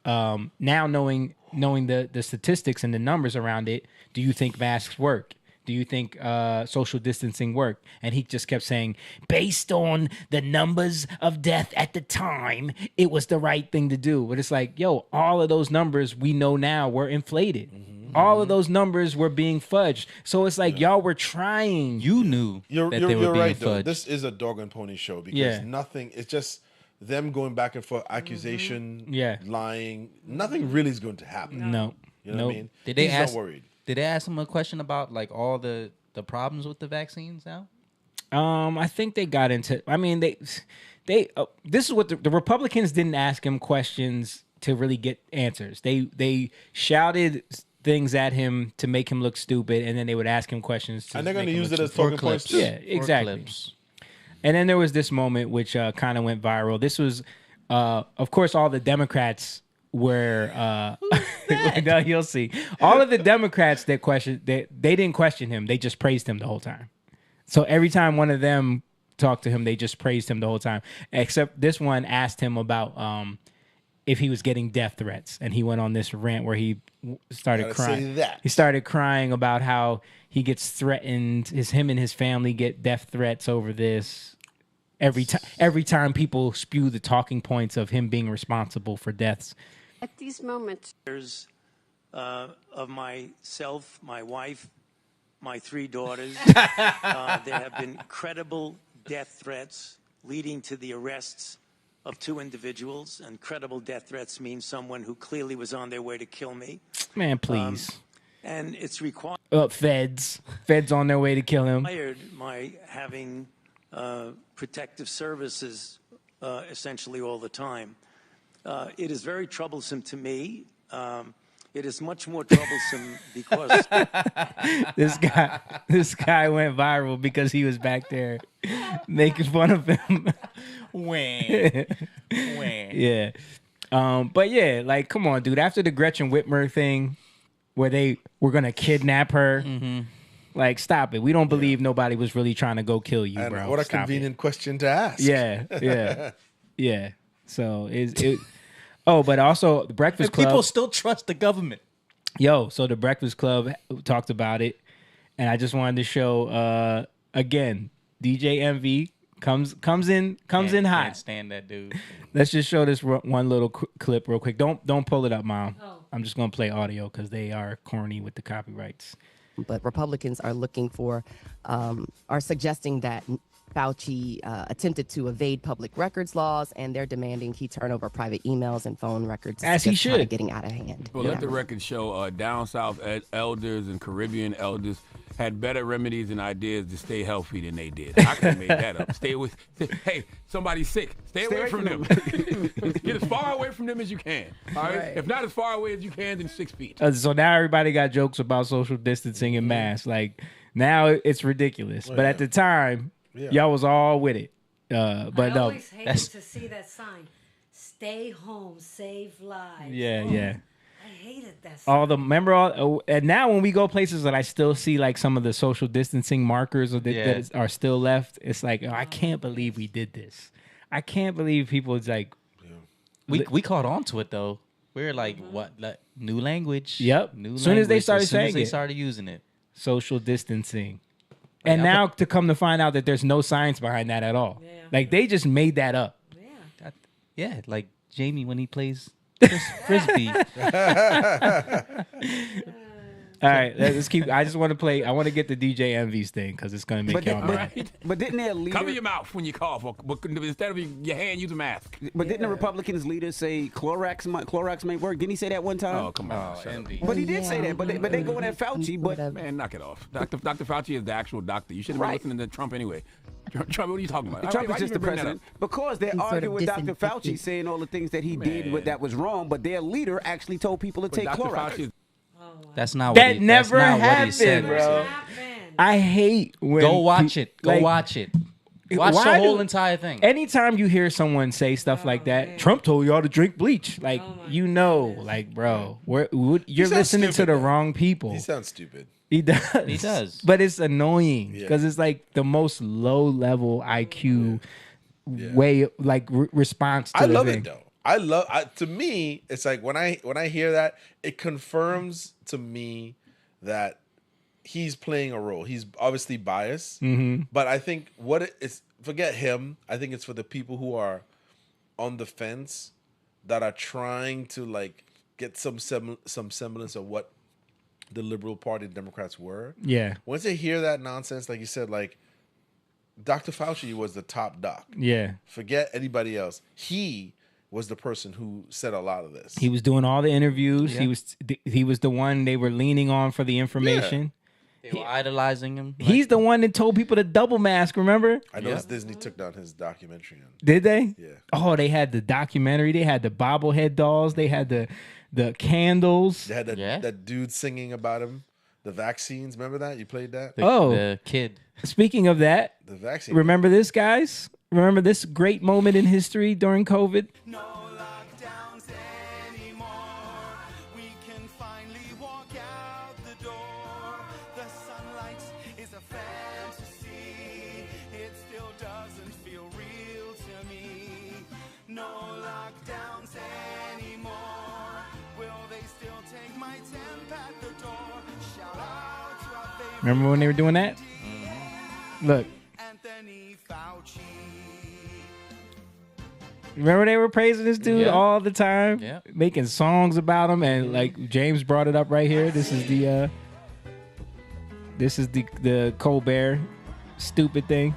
now knowing the statistics and the numbers around it, do you think masks work? Do you think social distancing worked? And he just kept saying, based on the numbers of death at the time, it was the right thing to do. But it's like, yo, all of those numbers we know now were inflated. All of those numbers were being fudged. So it's like y'all were trying.
You knew
You're
they were being
right,
fudged.
though. This is a dog and pony show because nothing. It's just them going back and forth, accusation, lying. Nothing really is going to happen.
No.
You know what I mean?
Did they
He's
ask?
not worried.
Did they ask him a question about like all the problems with the vaccines now?
I think they got into. I mean, they. This is what the Republicans didn't ask him questions to really get answers. They shouted things at him to make him look stupid, and then they would ask him questions.
And they're going to use it as talking points too.
Yeah, exactly. And then there was this moment which kind of went viral. This was, of course, all the Democrats were. No, you'll see. All of the Democrats that questioned, they didn't question him. They just praised him the whole time. So every time one of them talked to him, they just praised him the whole time. Except this one asked him about if he was getting death threats, and he went on this rant where he started crying. He started crying about how he gets threatened. Him and his family get death threats over this. Every time people spew the talking points of him being responsible for deaths.
At these moments, of myself, my wife, my 3 daughters, there have been credible death threats leading to the arrests of 2 individuals. And credible death threats means someone who clearly was on their way to kill me.
Man, please.
And it's required.
Feds on their way to kill him.
My having protective services essentially all the time. It is very troublesome to me. It is much more troublesome because
this guy went viral because he was back there making fun of him.
When.
Yeah. But yeah, like, come on, dude. After the Gretchen Whitmer thing, where they were gonna kidnap her, like, stop it. We don't believe nobody was really trying to go kill you,
And
bro.
what a
Stop
convenient question to ask.
Yeah. So it. Oh, but also the Breakfast Club.
People still trust the government.
Yo, so the Breakfast Club talked about it, and I just wanted to show again. DJ Envy comes in hot.
Can't stand that dude.
Let's just show this one little clip real quick. Don't pull it up, Mom. I'm just gonna play audio because they are corny with the copyrights.
But Republicans are looking for, are suggesting that Fauci attempted to evade public records laws, and they're demanding he turn over private emails and phone records.
As he should.
Getting out of hand.
Well, let the record show down south elders and Caribbean elders had better remedies and ideas to stay healthy than they did. I could have made that up. Hey, somebody's sick. Stay away from them. Get as far away from them as you can. All right? If not as far away as you can, then 6 feet.
So now everybody got jokes about social distancing and masks. Like, now it's ridiculous. But at the time, y'all was all with it. But
I
no,
always hated to see that sign. Stay home, save lives.
Yeah.
I hated that sign.
And now when we go places that I still see like some of the social distancing markers that are still left, it's like, I can't believe we did this. I can't believe people is like,
we caught on to it though. We're like, what? Like, new language.
Yep.
New
as soon as they
language,
started
as soon
saying
as they
it,
started using it.
social distancing. And now to come to find out that there's no science behind that at all. Like they just made that up.
Yeah, like Jamie when he plays frisbee.
All right, let's keep. I just want to play. I want to get the DJ Envy's thing because it's gonna make y'all mad.
But didn't their leader
cover your mouth when you cough, or instead of your hand, use a mask?
But didn't the Republicans leader say Clorox may work? Didn't he say that one time?
Oh, come on, Envy.
But he did say that. But they going at Fauci. But
man, knock it off. Dr. Fauci is the actual doctor. You should have been listening to Trump anyway. Trump, what are you talking about?
Trump is just the president. Because they're arguing with Dr. Fauci, saying all the things that he did that was wrong. But their leader actually told people to take Clorox.
That's not
that
what
never
that's not
happened,
what he said,
bro. I hate when
Go watch it. Go watch it. Watch
Why
the whole
do-
entire thing.
Anytime you hear someone say stuff like that, Trump told y'all to drink bleach. Like, like, bro, you're
sounds
listening to
stupid,
the
though.
wrong people.
He sounds stupid.
He does.
He does.
But it's annoying
Yeah.
because it's like the most low level IQ way, like response to
I
the
love
thing.
it though. To me, it's like when I hear that, it confirms to me that he's playing a role. He's obviously biased,
Mhm.
but I think what it is, forget him. I think it's for the people who are on the fence that are trying to like get some semblance of what the Liberal Party Democrats were.
Yeah.
Once they hear that nonsense, like you said, like Dr. Fauci was the top doc.
Yeah.
Forget anybody else. He was the person who said a lot of this.
He was doing all the interviews.
Yeah.
He was the one they were leaning on for the information.
They were idolizing him.
He's the one that told people to double mask, remember?
I noticed Disney took down his documentary.
Did they?
Yeah.
Oh, they had the documentary. They had the bobblehead dolls. They had the candles.
They had that dude singing about him, the vaccines. Remember that? You played that?
The kid.
Speaking of that,
The vaccine.
remember this, guys? Remember this great moment in history during COVID? Remember when they were doing that? Look. Remember they were praising this dude all the time?
Yeah.
Making songs about him, and like James brought it up right here. This is the Colbert stupid thing.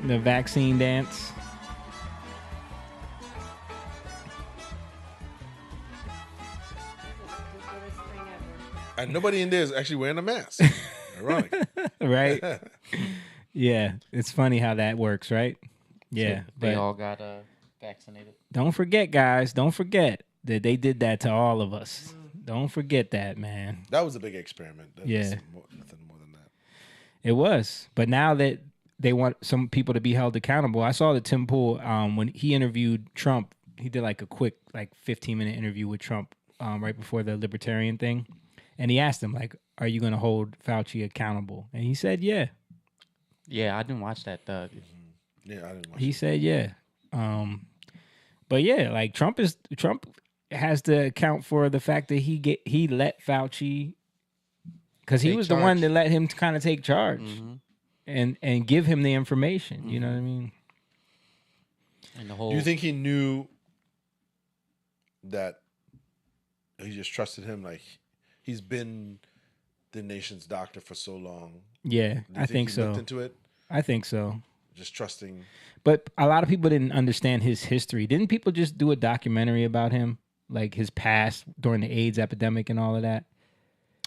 The vaccine dance.
And nobody in there is actually wearing a mask. Ironic.
Right? Yeah. It's funny how that works, right? Yeah.
They
but
all got vaccinated.
don't forget, guys. Don't forget that they did that to all of us. Don't forget that, man.
That was a big experiment. That was
Yeah.
nothing more than that.
It was. But now that they want some people to be held accountable, I saw that Tim Pool, when he interviewed Trump, he did like a quick, like 15-minute interview with Trump right before the libertarian thing. And he asked him, like, are you going to hold Fauci accountable? And he said, yeah.
Yeah, I didn't watch that.
Yeah, I didn't watch
He said, yeah. But yeah, like Trump has to account for the fact that he let Fauci, because he
Take
was the one
charge.
that let him kind of take charge and give him the information. You know what I mean?
And the whole.
Do you think he knew that he just trusted him? Like, he's been the nation's doctor for so long.
Yeah,
Do you
I think
he
so.
Looked into it,
I think so.
just trusting.
But a lot of people didn't understand his history. Didn't people just do a documentary about him, like his past during the AIDS epidemic and all of that?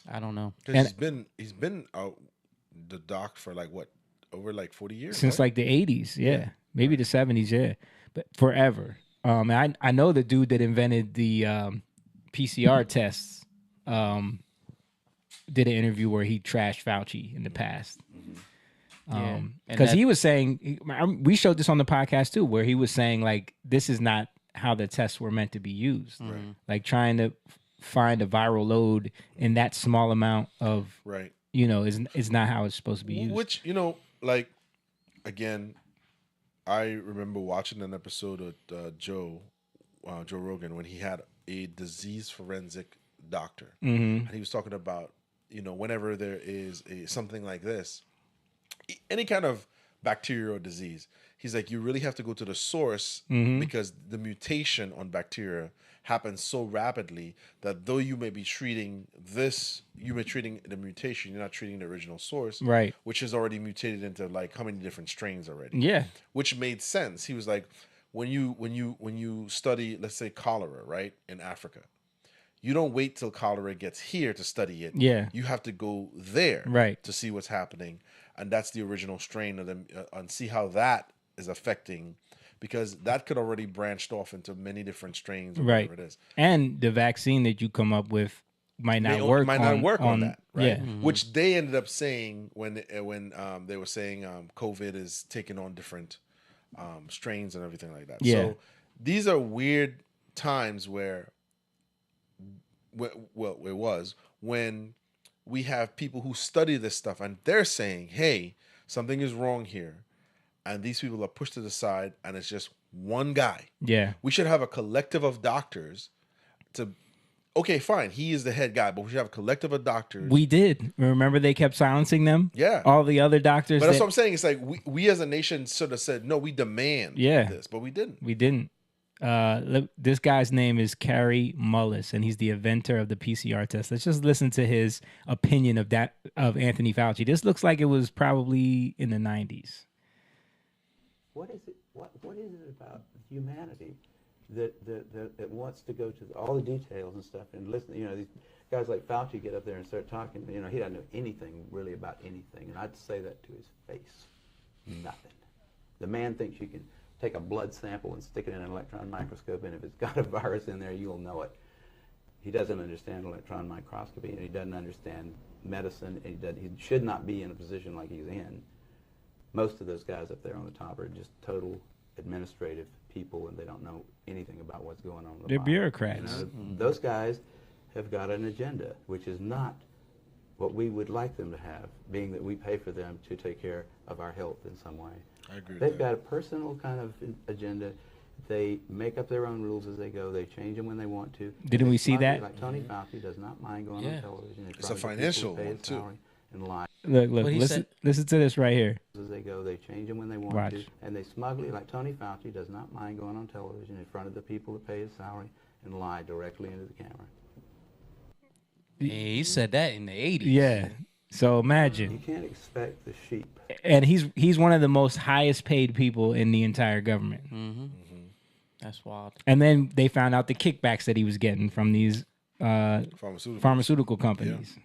I don't know.
Because he's been out the doc for like what, over like 40 years
Since
right?
like the 80s, yeah. Maybe the 70s, yeah. But forever. I know the dude that invented the PCR tests did an interview where he trashed Fauci in the past.
Yeah.
Because he was saying, we showed this on the podcast too, where he was saying like, this is not how the tests were meant to be used. Like trying to find a viral load in that small amount of, is not how it's supposed to be used.
Which, like, again, I remember watching an episode of Joe Rogan when he had a disease forensic doctor. And he was talking about, whenever there is something like this, any kind of bacterial disease, he's like, you really have to go to the source because the mutation on bacteria happens so rapidly that though you may be treating the mutation, you're not treating the original source,
right?
Which is already mutated into like how many different strains already.
Yeah,
which made sense. He was like, when you study, let's say cholera, right, in Africa, you don't wait till cholera gets here to study it.
Yeah,
you have to go there,
right,
to see what's happening, and that's the original strain of them, and see how that is affecting. Because that could already branched off into many different strains, or
right?
whatever it is.
And the vaccine that you come up with might not work
on that, right?
Yeah.
Which they ended up saying when they were saying COVID is taking on different strains and everything like that.
Yeah.
So these are weird times where, well, it was when we have people who study this stuff and they're saying, hey, something is wrong here. And these people are pushed to the side and it's just one guy.
Yeah.
We should have a collective of doctors to, okay, fine, he is the head guy, but we should have a collective of doctors.
We did. Remember they kept silencing them?
Yeah.
All the other doctors.
But that's what I'm saying. It's like we as a nation sort of said, no, we demand this, but we didn't.
We didn't. This guy's name is Carrie Mullis, and he's the inventor of the PCR test. Let's just listen to his opinion of Anthony Fauci. This looks like it was probably in the 90s.
What is it? What is it about humanity that wants to go to all the details and stuff and listen? You know, these guys like Fauci get up there and start talking. You know, he doesn't know anything really about anything, and I'd say that to his face. Nothing. The man thinks you can take a blood sample and stick it in an electron microscope, and if it's got a virus in there, you'll know it. He doesn't understand electron microscopy, and he doesn't understand medicine, and he should not be in a position like he's in. Most of those guys up there on the top are just total administrative people, and they don't know anything about what's going on in the
They're
body.
bureaucrats.
You know, those guys have got an agenda, which is not what we would like them to have, being that we pay for them to take care of our health in some way.
I agree with
They've
that.
got a personal kind of agenda. They make up their own rules as they go. They change them when they want to.
Didn't we see that?
Like Tony Fauci does not mind going on television.
It's a financial one, too.
And lie.
Look, listen to this right here.
As they go, they change them when they want
Watch.
to, and they smugly, like Tony Fauci, does not mind going on television in front of the people that pay his salary and lie directly into the camera.
He said that in the 80s.
Yeah. So imagine.
You can't expect the sheep.
And he's one of the most highest paid people in the entire government.
Mm-hmm. That's wild.
And then they found out the kickbacks that he was getting from these pharmaceutical companies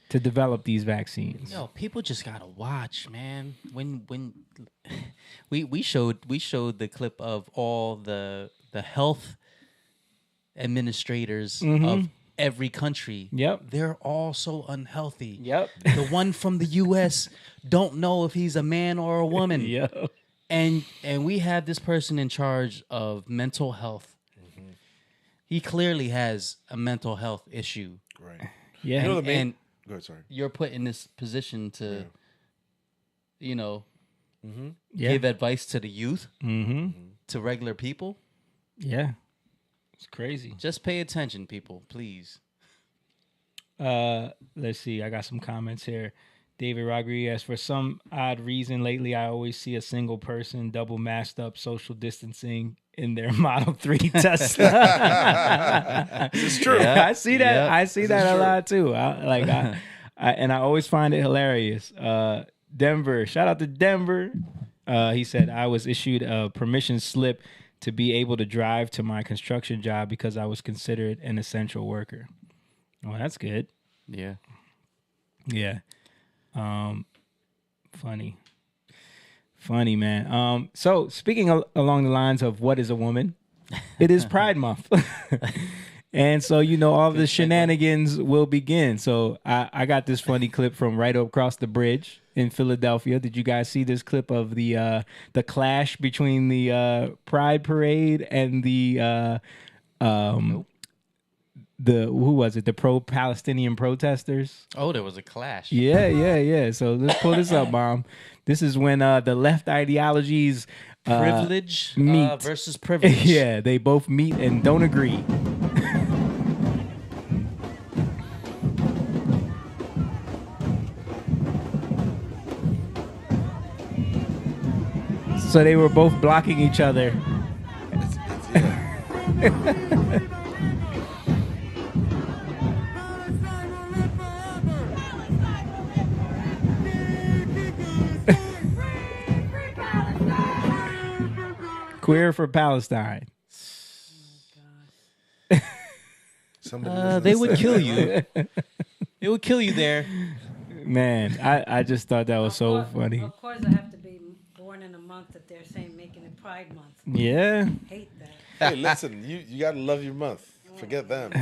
to develop these vaccines.
Yo, people just gotta watch, man. When we showed the clip of all the health administrators of every country.
Yep.
They're all so unhealthy.
Yep.
The one from the US don't know if he's a man or a woman.
Yep.
And we have this person in charge of mental health.
Mm-hmm.
He clearly has a mental health issue.
Right.
Yeah.
You know the main...
And
Go ahead, sorry.
you're put in this position to, you know,
Yeah.
give advice to the youth,
Mm-hmm.
to regular people.
Yeah. It's crazy.
Just pay attention, people, please.
Let's see. I got some comments here. David Rodriguez, for some odd reason lately, I always see a single person double masked up, social distancing in their Model 3 Tesla.
This is true.
Yeah, I see that.
Yep.
I see that a lot too. I always find it hilarious. Denver, shout out to Denver. He said, I was issued a permission slip to be able to drive to my construction job because I was considered an essential worker. Well, that's good.
Yeah.
Yeah. Funny, man. So speaking along the lines of what is a woman, it is Pride Month. And so, you know, all the shenanigans will begin. So I got this funny clip from right across the bridge in Philadelphia. Did you guys see this clip of the clash between the Pride Parade and the who was it? The pro-Palestinian protesters?
Oh, there was a clash.
Yeah. So let's pull this up, Mom. This is when the left ideologies
Privilege
meet
versus privilege.
Yeah, they both meet and don't agree. So they were both blocking each other. Queer for Palestine.
They would kill you. They would kill you there.
Man, I just thought that was so funny.
Of course, I have to be born in a month that they're saying making it Pride Month.
Yeah.
Hate that.
Hey, listen, you gotta love your month. Forget them.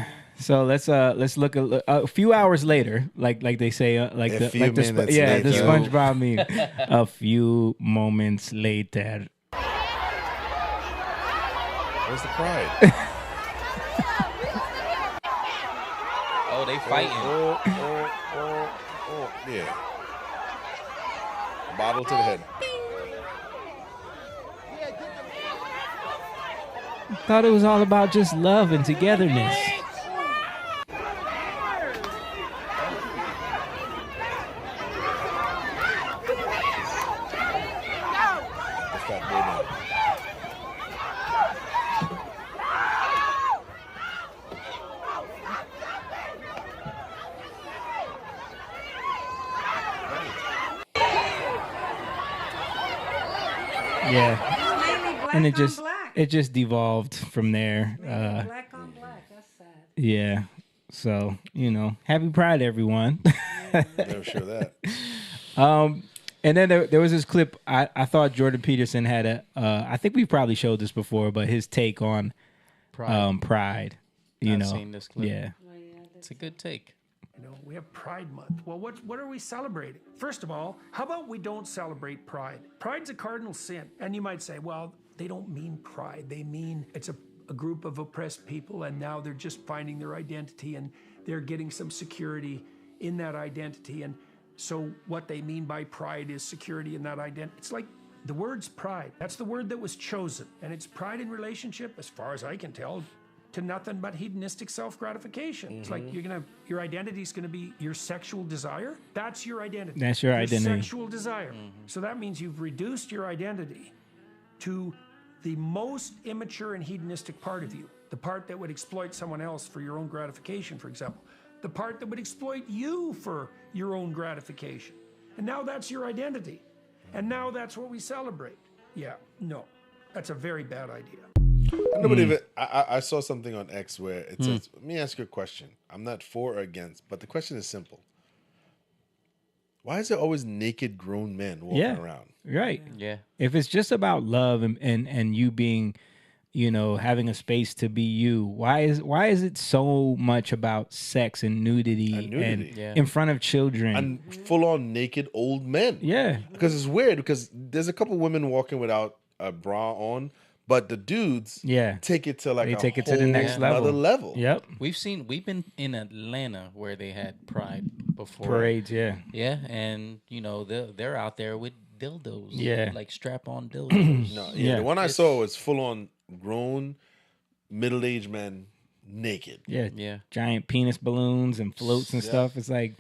So let's look a few hours later, like they say, like
A
the
few minutes
the
later.
SpongeBob meme. A few moments later.
Where's the pride?
Oh, they fighting.
Oh, yeah. Bottle to the head.
Thought it was all about just love and togetherness. Yeah, and it just devolved from there.
Black on black, that's sad.
Yeah, so happy Pride, everyone.
Never sure that.
And then there was this clip. I thought Jordan Peterson had I think we probably showed this before, but his take on Pride.
I've seen this clip.
Yeah,
it's a good take.
We have Pride Month. Well, what are we celebrating? First of all, how about we don't celebrate pride? Pride's a cardinal sin. And you might say, well, they don't mean pride. They mean it's a group of oppressed people, and now they're just finding their identity, and they're getting some security in that identity. And so what they mean by pride is security in that identity. It's like the word's pride. That's the word that was chosen. And it's pride in relationship, as far as I can tell, to nothing but hedonistic self-gratification. It's like your identity is gonna be your sexual desire. That's your identity.
That's your identity.
Sexual desire. So that means you've reduced your identity to the most immature and hedonistic part of you. The part that would exploit someone else for your own gratification, for example. The part that would exploit you for your own gratification. And now that's your identity. And now that's what we celebrate. Yeah, no, that's a very bad idea.
I saw something on X where it says, let me ask you a question. I'm not for or against, but the question is simple. Why is there always naked grown men walking around?
Right.
Yeah.
If it's just about love and you being, having a space to be you, why is it so much about sex and nudity and in front of children
and full on naked old men?
Yeah.
Because it's weird because there's a couple women walking without a bra on. But the dudes, take it to
they take it to the next
level.
Yep,
we've been in Atlanta where they had Pride before
parades. Yeah,
and they're out there with dildos.
Yeah,
like strap on dildos.
The one I saw was full on grown middle aged men naked.
Yeah,
giant penis balloons and floats and stuff. It's like,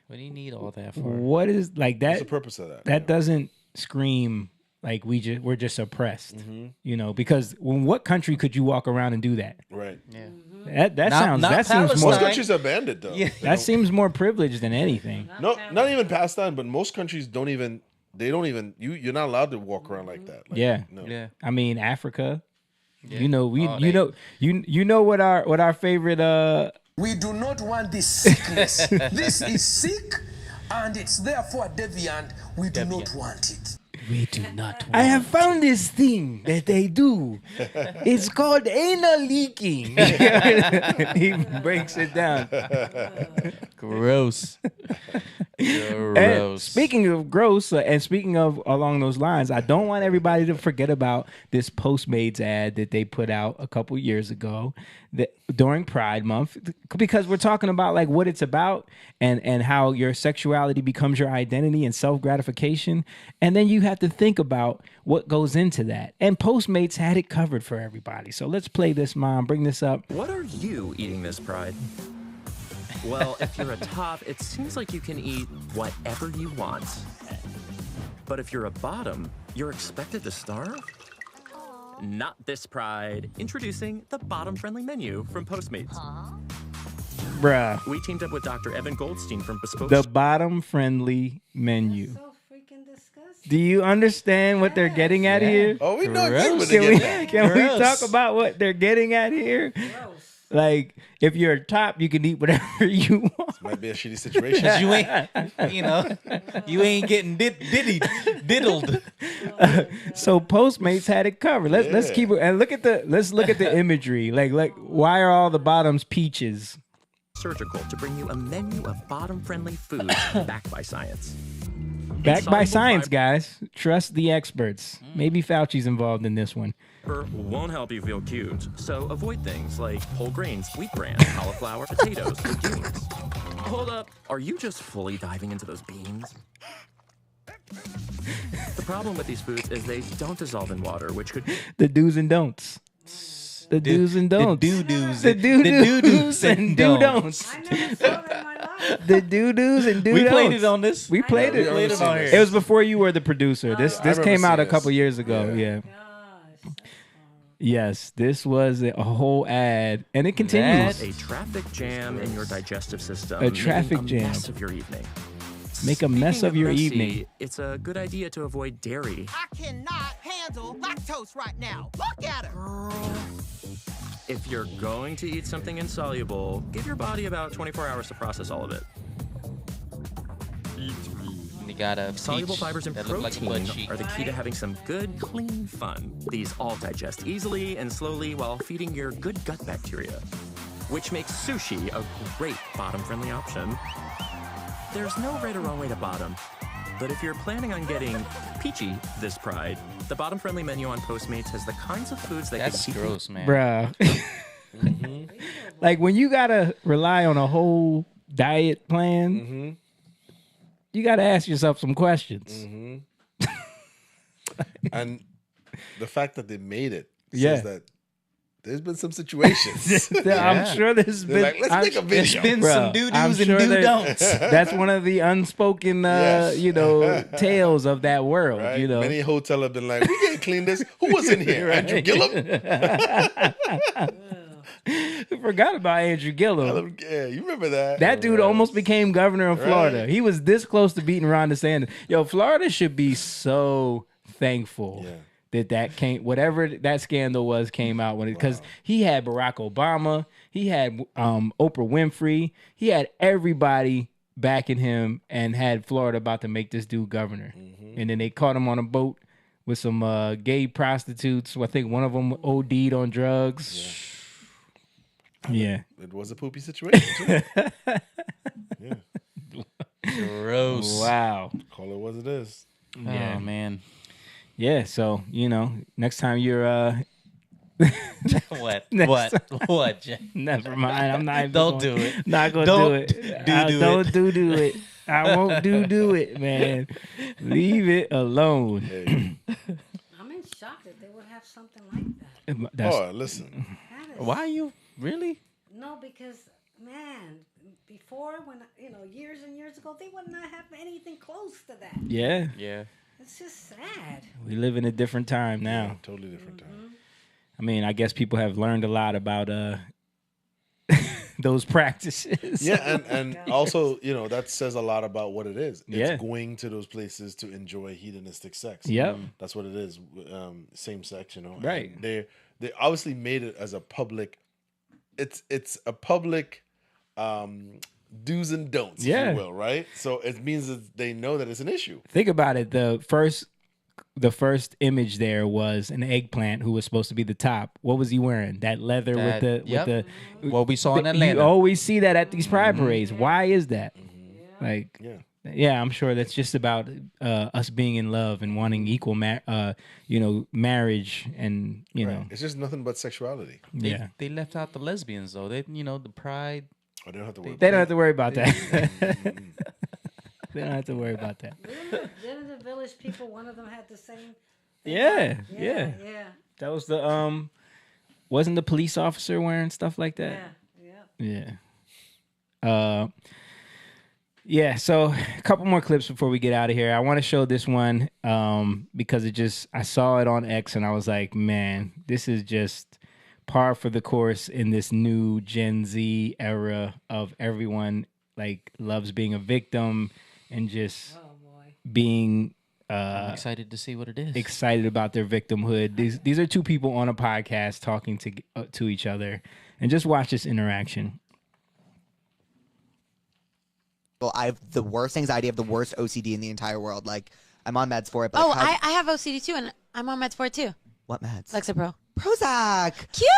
what do you need all that for?
What is like that?
What's the purpose of that?
That doesn't scream. Like we're just oppressed, because in what country could you walk around and do that?
Right.
Yeah. That seems more.
Most countries are banned it though.
Yeah. That seems more privileged than anything.
Not even Palestine, but most countries don't even. They don't even. You're not allowed to walk around like that.
No. I mean Africa. Yeah. You know what our favorite.
We do not want this sickness. This is sick, and it's therefore deviant. We do not want it.
We do not. I have found this thing that they do. It's called anal leaking. He breaks it down.
Gross.
And speaking of gross, and speaking of along those lines, I don't want everybody to forget about this Postmates ad that they put out a couple years ago during Pride Month, because we're talking about like what it's about and how your sexuality becomes your identity and self-gratification. And then you have to think about what goes into that. And Postmates had it covered for everybody. So let's play this, Mom. Bring this up.
What are you eating this Pride? Well, if you're a top, it seems like you can eat whatever you want. But if you're a bottom, you're expected to starve? Not this Pride. Introducing the bottom-friendly menu from Postmates.
Bruh.
We teamed up with Dr. Evan Goldstein from Bespoke.
The bottom-friendly menu.
So freaking disgusting.
Do you understand what they're getting at here?
Oh, we know exactly what they're getting at.
Can we talk about what they're getting at here? Like, if you're a top, you can eat whatever you want.
This might be a shitty situation.
'Cause you ain't, you ain't getting diddled.
So Postmates had it covered. Let's
Yeah.
keep it and look at the imagery. Like why are all the bottoms peaches?
Surgical to bring you a menu of bottom-friendly foods backed by science.
Backed by
Insoluble
science,
fiber
guys. Trust the experts. Maybe Fauci's involved in this one.
won't help you feel cute, so avoid things like whole grains, wheat bran, cauliflower, potatoes, legumes. Hold up, are you just fully diving into those beans? The problem with these foods is they don't dissolve in water, which could...
The do's and don'ts. The do's and don'ts.
The doo-doos.
The doo-doos and do-don'ts.
I never saw that in my life.
The doo-doos and do-don'ts.
We played it on this.
We played it.
We played it on here.
It was before you were the producer. This
remember
came out a
seeing
couple
this.
years ago. Yeah. Yes, this was a whole ad, and it continues.
A traffic jam in your digestive system.
A traffic
making
jam.
A mess of your evening.
Make a mess
Speaking
of your
messy,
evening.
It's a good idea to avoid dairy.
I cannot handle lactose right now. Look at her.
If you're going to eat something insoluble, give your body about 24 hours to process all of it.
You got a
Soluble
peach
fibers and
that look like a butt
protein
cheek.
are the key to having some good, clean fun. These all digest easily and slowly while feeding your good gut bacteria, which makes sushi a great bottom-friendly option. There's no right or wrong way to bottom, but if you're planning on getting peachy this Pride, the bottom-friendly menu on Postmates has the kinds of foods that
That's
can keep
gross, man.
Bruh. Like when you gotta rely on a whole diet plan, you gotta ask yourself some questions.
And the fact that they made it
Yeah.
says that there's been some situations.
I'm sure there's
They're
been.
like, let's make a video.
been
Bruh,
some doo-doos
I'm
and
sure
doo-don'ts.
That's one of the unspoken,
Yes.
tales of that world.
Right?
You know,
Many hotel have been like, we can't clean this. Who was in here? Andrew Gillum?
I forgot about Andrew Gillum.
Yeah, you remember that.
That dude almost became governor of Florida.
Right.
He was this close to beating Ron DeSantis. Yo, Florida should be so thankful that came, whatever that scandal was, came out when it, because he had Barack Obama, he had Oprah Winfrey, he had everybody backing him, and had Florida about to make this dude governor. And then they caught him on a boat with some gay prostitutes. I think one of them OD'd on drugs. Yeah.
It was a poopy situation, too. Yeah.
Gross.
Wow.
Call it what it is.
Yeah.
Oh, man.
Yeah, so, next time you're
What?
Next
What?
time-
What, Jay?
Never mind. I'm not even
Don't
gonna-
do it.
Not gonna
Don't
do it.
do
Don't
it.
do it. I won't do it, man. Leave it alone.
I'm in shock that they would have something like that.
That's-
listen.
Why are you really?
No, because man, before when years and years ago, they would not have anything close to that.
Yeah.
Yeah.
It's just sad.
We live in a different time now.
Totally different time.
I mean, I guess people have learned a lot about those practices.
Yeah, and also, that says a lot about what it is. It's
Yeah.
going to those places to enjoy hedonistic sex.
Yep.
That's what it is. Same sex,
Right.
And they obviously made it as a public. It's a public do's and don'ts, if
Yeah.
you will, right? So it means that they know that it's an issue.
Think about it. The first image there was an eggplant who was supposed to be the top. What was he wearing? That leather with the
what we saw in
You
Atlanta.
always see that at these pride parades. Why is that? Like,
yeah,
I'm sure that's just about us being in love and wanting equal, marriage, and
Right. It's just nothing but sexuality.
Yeah.
They left out the lesbians though. They, the pride.
Oh, they don't have to worry.
They don't have to worry about that. They don't have to worry about that.
Didn't the village people? One of them had the same.
Yeah.
Yeah.
That was the wasn't the police officer wearing stuff like that?
Yeah.
Yeah, so a couple more clips before we get out of here. I want to show this one because I saw it on X and I was like, man, this is just par for the course in this new Gen Z era of everyone like loves being a victim and just being
I'm excited to see what it is.
excited about their victimhood. These are two people on a podcast talking to each other, And just watch this interaction.
Well, I have the worst anxiety, I have the worst OCD in the entire world. Like, I'm on meds for it. But
Oh,
like,
I have OCD too, and I'm on meds for it too.
What meds?
Lexapro.
Prozac.
Cute.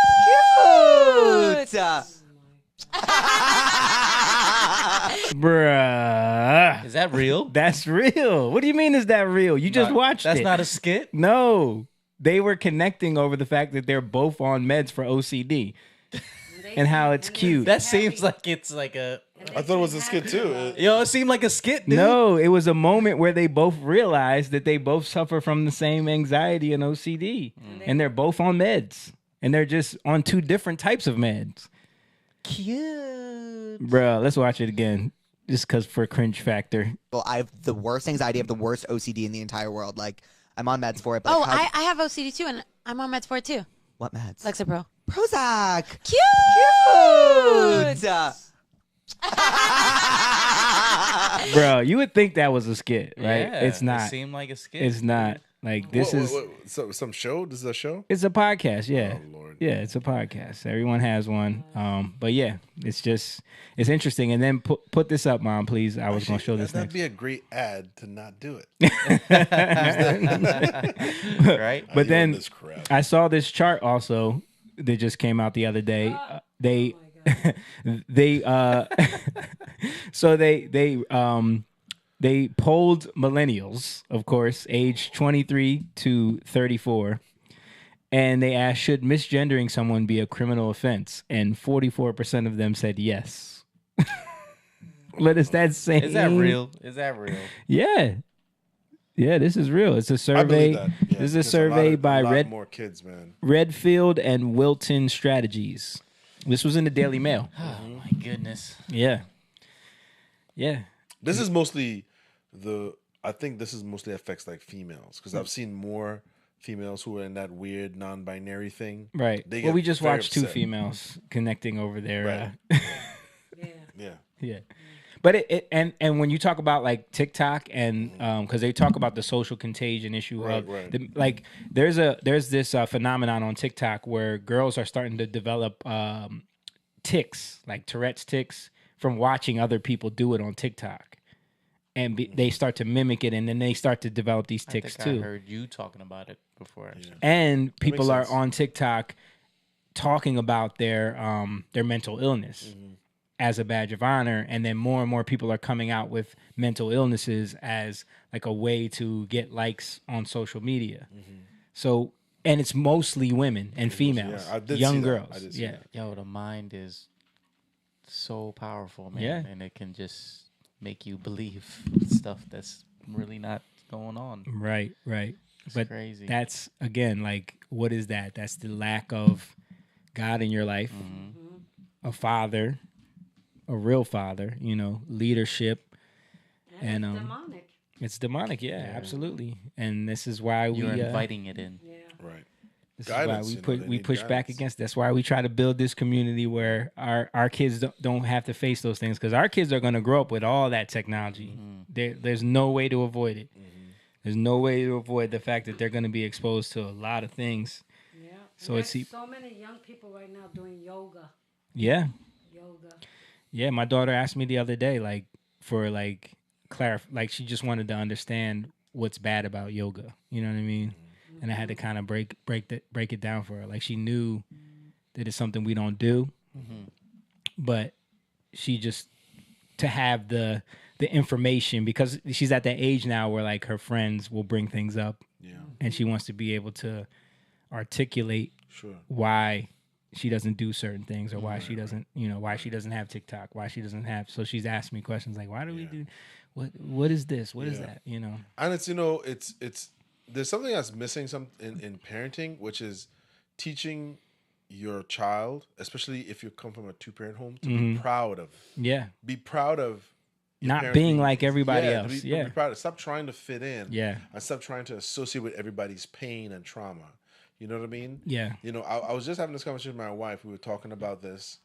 Bruh.
Is that real?
That's real. What do you mean is that real? You just watched
That's
it.
not a skit?
No. They were connecting over the fact that they're both on meds for OCD. And how it's cute.
That seems like it's like a...
I thought it was a skit too.
Yo, it seemed like a skit, dude.
No, it was a moment where they both realized that they both suffer from the same anxiety and OCD. And they're both on meds. And they're just on two different types of meds.
Cute.
Bro, let's watch it again. Just because for cringe factor.
Well, I have the worst anxiety, I have the worst OCD in the entire world. Like, I'm on meds for it. But
Oh,
like,
I have OCD too, and I'm on meds for it too.
What meds?
Lexapro.
Prozac.
Cute.
Bro, you would think that was a skit, right?
Yeah,
It's not.
It seemed like a skit.
It's not. Like, this is...
So, some show? This is a show?
It's a podcast, yeah.
Oh, Lord.
Yeah, it's a podcast. Everyone has one. But yeah, it's just... It's interesting. And then put this up, Mom, please. I was going to show this
That'd
next.
be a great ad to not do it.
Right?
But then
this crap.
I saw this chart also that just came out the other day. They so they polled millennials, of course, age 23 to 34, and they asked, should misgendering someone be a criminal offense? And 44% of them said yes. What is that saying?
Is that real? Is that real?
Yeah. Yeah, this is real. It's a survey.
that. Yeah,
This is a
there's
survey by
a lot more kids, man.
Redfield and Wilton Strategies. This was in the Daily Mail.
Oh my goodness.
Yeah. Yeah.
This is mostly I think this is mostly affects like females because I've seen more females who are in that weird non-binary thing.
Right.
They
Well,
get
we just
very
watched two
upset.
females connecting over there.
Right. Yeah.
Yeah. But and when you talk about like TikTok and because they talk about the social contagion issue
Right,
of
right.
like there's this phenomenon on TikTok where girls are starting to develop tics, like Tourette's tics, from watching other people do it on TikTok, and they start to mimic it, and then they start to develop these tics
I
too.
think I heard you talking about it before. Actually.
And people
makes
are
sense.
on TikTok talking about their mental illness as a badge of honor, and then more and more people are coming out with mental illnesses as like a way to get likes on social media. So, and it's mostly women and females,
I did
young
see that.
girls.
I did see
Yeah,
that.
Yo, the mind is so powerful, man.
Yeah.
And it can just make you believe stuff that's really not going on.
right.
It's
But
crazy.
that's again, like, what is that? That's the lack of God in your life, a father, a real father, leadership, and
demonic.
it's demonic. Yeah, absolutely. And this is why
You're
we
inviting it in.
Right.
This
Guidance,
is
you know,
why
they
we
need
push back
guidance.
against. That's why we try to build this community where our kids don't have to face those things, because our kids are going to grow up with all that technology. There's no way to avoid it. There's no way to avoid the fact that they're going to be exposed to a lot of things.
Yeah.
So
And
it's
there's so many young people right now doing yoga.
yeah.
Yoga.
Yeah, my daughter asked me the other day, like, for like like she just wanted to understand what's bad about yoga. You know what I mean? And I had to kind of break it down for her. Like, she knew that it's something we don't do, but she just to have the information, because she's at that age now where like her friends will bring things up, and she wants to be able to articulate why she doesn't do certain things, or why she doesn't, why she doesn't have TikTok, why she doesn't have. So she's asked me questions like, why do we do, what is this? What is that?
And it's it's there's something that's missing in parenting, which is teaching your child, especially if you come from a two-parent home, to be proud of.
Yeah.
Be proud of your
Not
parent
being like everybody
to
else.
be proud of. Stop trying to fit in.
Yeah.
And stop trying to associate with everybody's pain and trauma. You know what I mean?
Yeah.
I was just having this conversation with my wife. We were talking about this,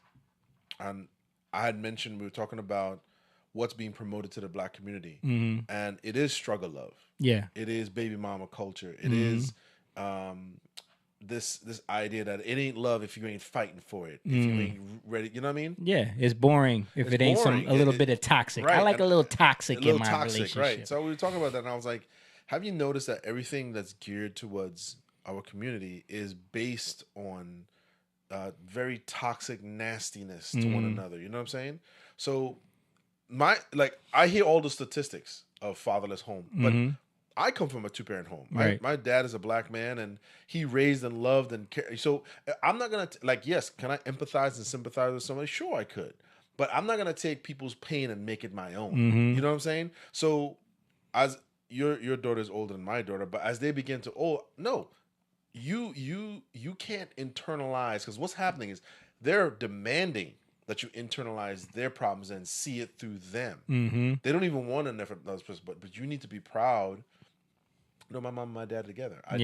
and I had mentioned we were talking about what's being promoted to the Black community, and it is struggle love.
Yeah.
It is baby mama culture. It is this idea that it ain't love if you ain't fighting for it, if you ain't ready. You know what I mean?
Yeah, it's boring if
It's
it ain't
boring.
a little bit of toxic. I
Right,
like
and
a little toxic in my relationship.
right? So we were talking about that, and I was like, have you noticed that everything that's geared towards our community is based on very toxic nastiness to one another? You know what I'm saying? So I hear all the statistics of fatherless home, but I come from a 2-parent home.
Right.
My dad is a black man, and he raised and loved and so I'm not gonna yes, can I empathize and sympathize with somebody? Sure, I could, but I'm not gonna take people's pain and make it my own. You know what I'm saying? So as your daughter's older than my daughter, but as they begin to no, you can't internalize, because what's happening is they're demanding that you internalize their problems and see it through them. They don't even want another person, but you need to be proud. No, my mom and my dad together. I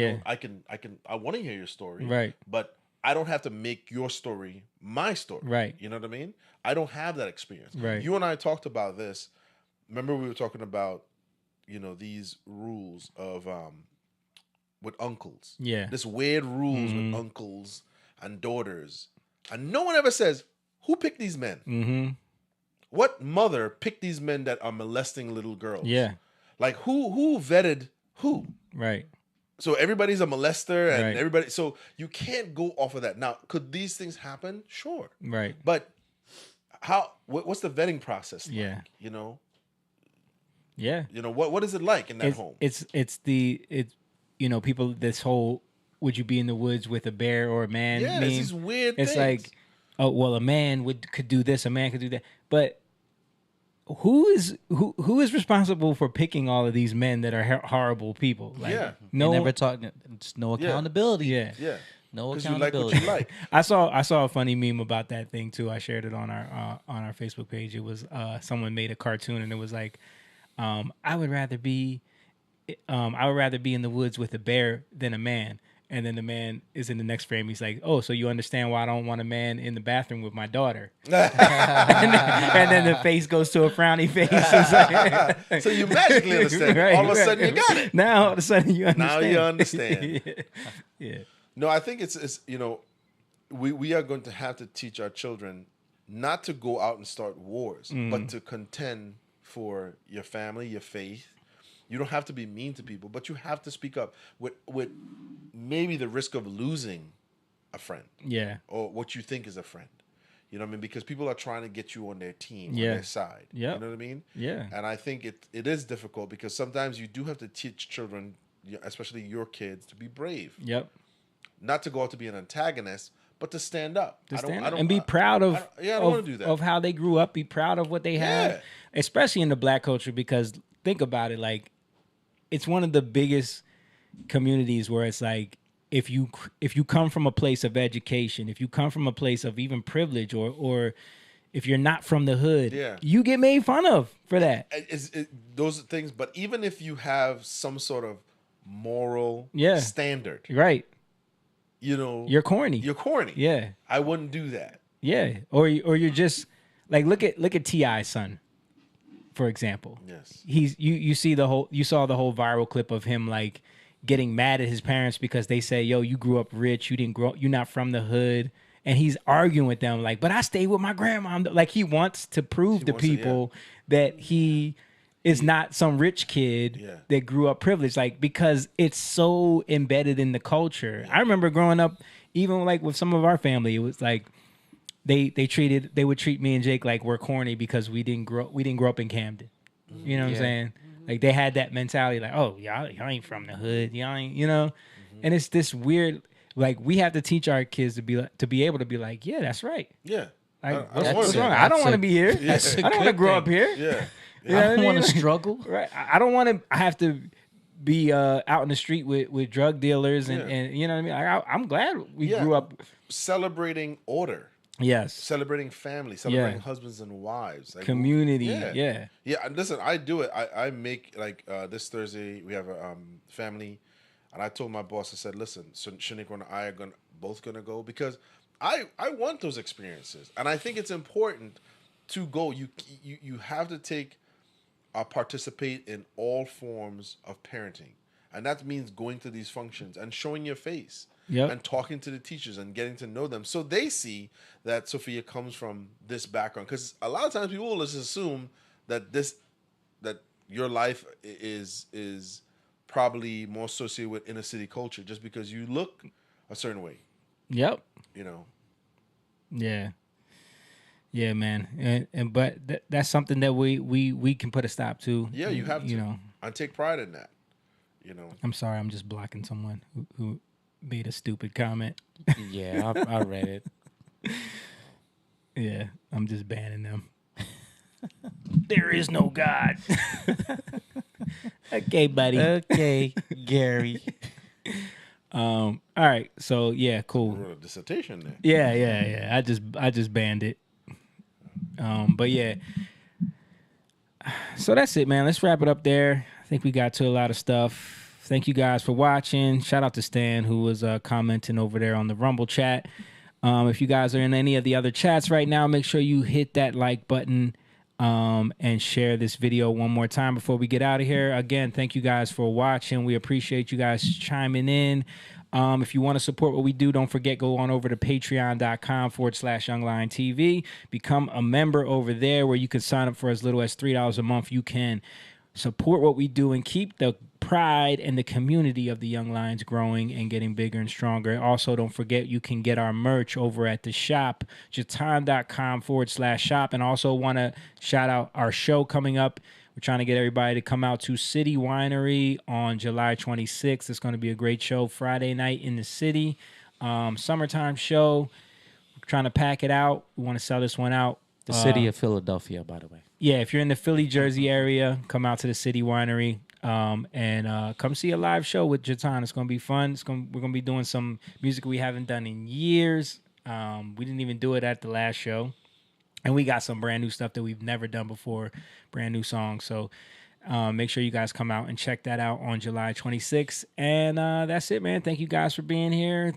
want to hear your story,
Right?
But I don't have to make your story my story,
right?
You know what I mean? I don't have that experience,
right?
You and I talked about this. Remember, we were talking about these rules of with uncles, this weird rules with uncles and daughters, and no one ever says who picked these men. What mother picked these men that are molesting little girls?
Yeah,
like who vetted who?
Right.
So everybody's a molester, and
Right.
everybody. So you can't go off of that. Now, could these things happen? Sure.
Right.
But how? What's the vetting process like?
Yeah.
Yeah. What is it like in that home?
It's people, this whole would you be in the woods with a bear or a man?
Yeah,
meme.
it's these weird
It's
things.
like, oh well, a man could do this, a man could do that, but who is responsible for picking all of these men that are horrible people? Like, no,
They never talking. It's no accountability.
Yeah.
No
'Cause you
accountability.
like what you like.
I saw a funny meme about that thing too. I shared it on our Facebook page. It was someone made a cartoon, and it was like, I would rather be in the woods with a bear than a man. And then the man is in the next frame. He's like, "Oh, so you understand why I don't want a man in the bathroom with my daughter?" and then the face goes to a frowny face. It's like,
so you magically understand.
Right,
all of a
right.
sudden, you got it.
Now all of a sudden you understand.
Now you understand.
Yeah.
No, I think it's we are going to have to teach our children not to go out and start wars, but to contend for your family, your faith. You don't have to be mean to people, but you have to speak up with maybe the risk of losing a friend.
Yeah.
Or what you think is a friend. You know what I mean? Because people are trying to get you on their team,
Yeah.
on their side.
Yeah.
You know what I mean?
Yeah.
And I think it is difficult because sometimes you do have to teach children, especially your kids, to be brave.
Yep.
Not to go out to be an antagonist, but to stand up.
And be proud of
I don't want to do that.
of how they grew up. Be proud of what they have, especially in the black culture. Because think about it, like it's one of the biggest communities where it's like if you come from a place of education, if you come from a place of even privilege, or if you're not from the hood, you get made fun of for that.
Those things, but even if you have some sort of moral standard,
right?
You're
corny.
You're corny.
Yeah,
I wouldn't do that.
Yeah, or you're just like look at T.I.'s son, for example.
Yes,
you saw the whole viral clip of him like getting mad at his parents because they say, "Yo, you grew up rich. You're not from the hood." And he's arguing with them like, "But I stayed with my grandma." Like he wants to prove to people that he is not some rich kid that grew up privileged, like because it's so embedded in the culture. I remember growing up, even like with some of our family, it was like they would treat me and Jake like we're corny because we didn't grow up in Camden. You know what I'm saying? Like they had that mentality, like, "Oh, y'all ain't from the hood, y'all ain't," And it's this weird. Like we have to teach our kids to be able to be like, "Yeah, that's right."
Yeah.
Like, what's wrong? I don't want to be here. I don't want to grow up here.
Yeah.
I
don't want to struggle.
Right. I don't want to. I have to be out in the street with drug dealers and you know what I mean. I'm glad we grew up
celebrating order.
Yes.
Celebrating family, celebrating husbands and wives, like,
community.
Yeah. And listen, I do it. I make like this Thursday we have a family, and I told my boss, I said, listen, so Shaniqua and I are both gonna go because I want those experiences, and I think it's important to go. You have to participate in all forms of parenting, and that means going to these functions and showing your face. and talking to the teachers and getting to know them, so they see that Sophia comes from this background. Because a lot of times people will just assume that your life is probably more associated with inner city culture just because you look a certain way.
Yep.
You know.
Yeah. Yeah, man, but that's something that we can put a stop to.
Yeah, you have to.
You know,
I take pride in that. You know.
I'm sorry, I'm just blocking someone who made a stupid comment.
Yeah, I read it.
Yeah, I'm just banning them. There is no God. Okay, buddy.
Okay, Gary.
All right, so yeah, cool.
You wrote a dissertation there.
Yeah. I just banned it. But yeah. So that's it, man. Let's wrap it up there. I think we got to a lot of stuff. Thank you guys for watching. Shout out to Stan, who was commenting over there on the Rumble chat. If you guys are in any of the other chats right now, make sure you hit that like button and share this video one more time before we get out of here. Again, thank you guys for watching. We appreciate you guys chiming in. If you want to support what we do, don't forget, go on over to patreon.com/youngliontv. Become a member over there where you can sign up for as little as $3 a month. You can support what we do and keep the pride and the community of the Young Lions growing and getting bigger and stronger. Also, don't forget, you can get our merch over at the shop, jatan.com/shop. And also want to shout out our show coming up. We're trying to get everybody to come out to City Winery on July 26th. It's going to be a great show Friday night in the city. Summertime show. We're trying to pack it out. We want to sell this one out.
The city of Philadelphia, by the way.
Yeah, if you're in the Philly, Jersey area, come out to the City Winery and come see a live show with Jatan. It's going to be fun. We're going to be doing some music we haven't done in years. We didn't even do it at the last show. And we got some brand new stuff that we've never done before, brand new songs. So make sure you guys come out and check that out on July 26th. And that's it, man. Thank you guys for being here.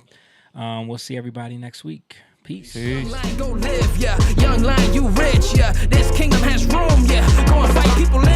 We'll see everybody next week. Peace.
Young lion, go live, yeah. Young lion, you rich, yeah. This kingdom has room, yeah. Go and fight people in.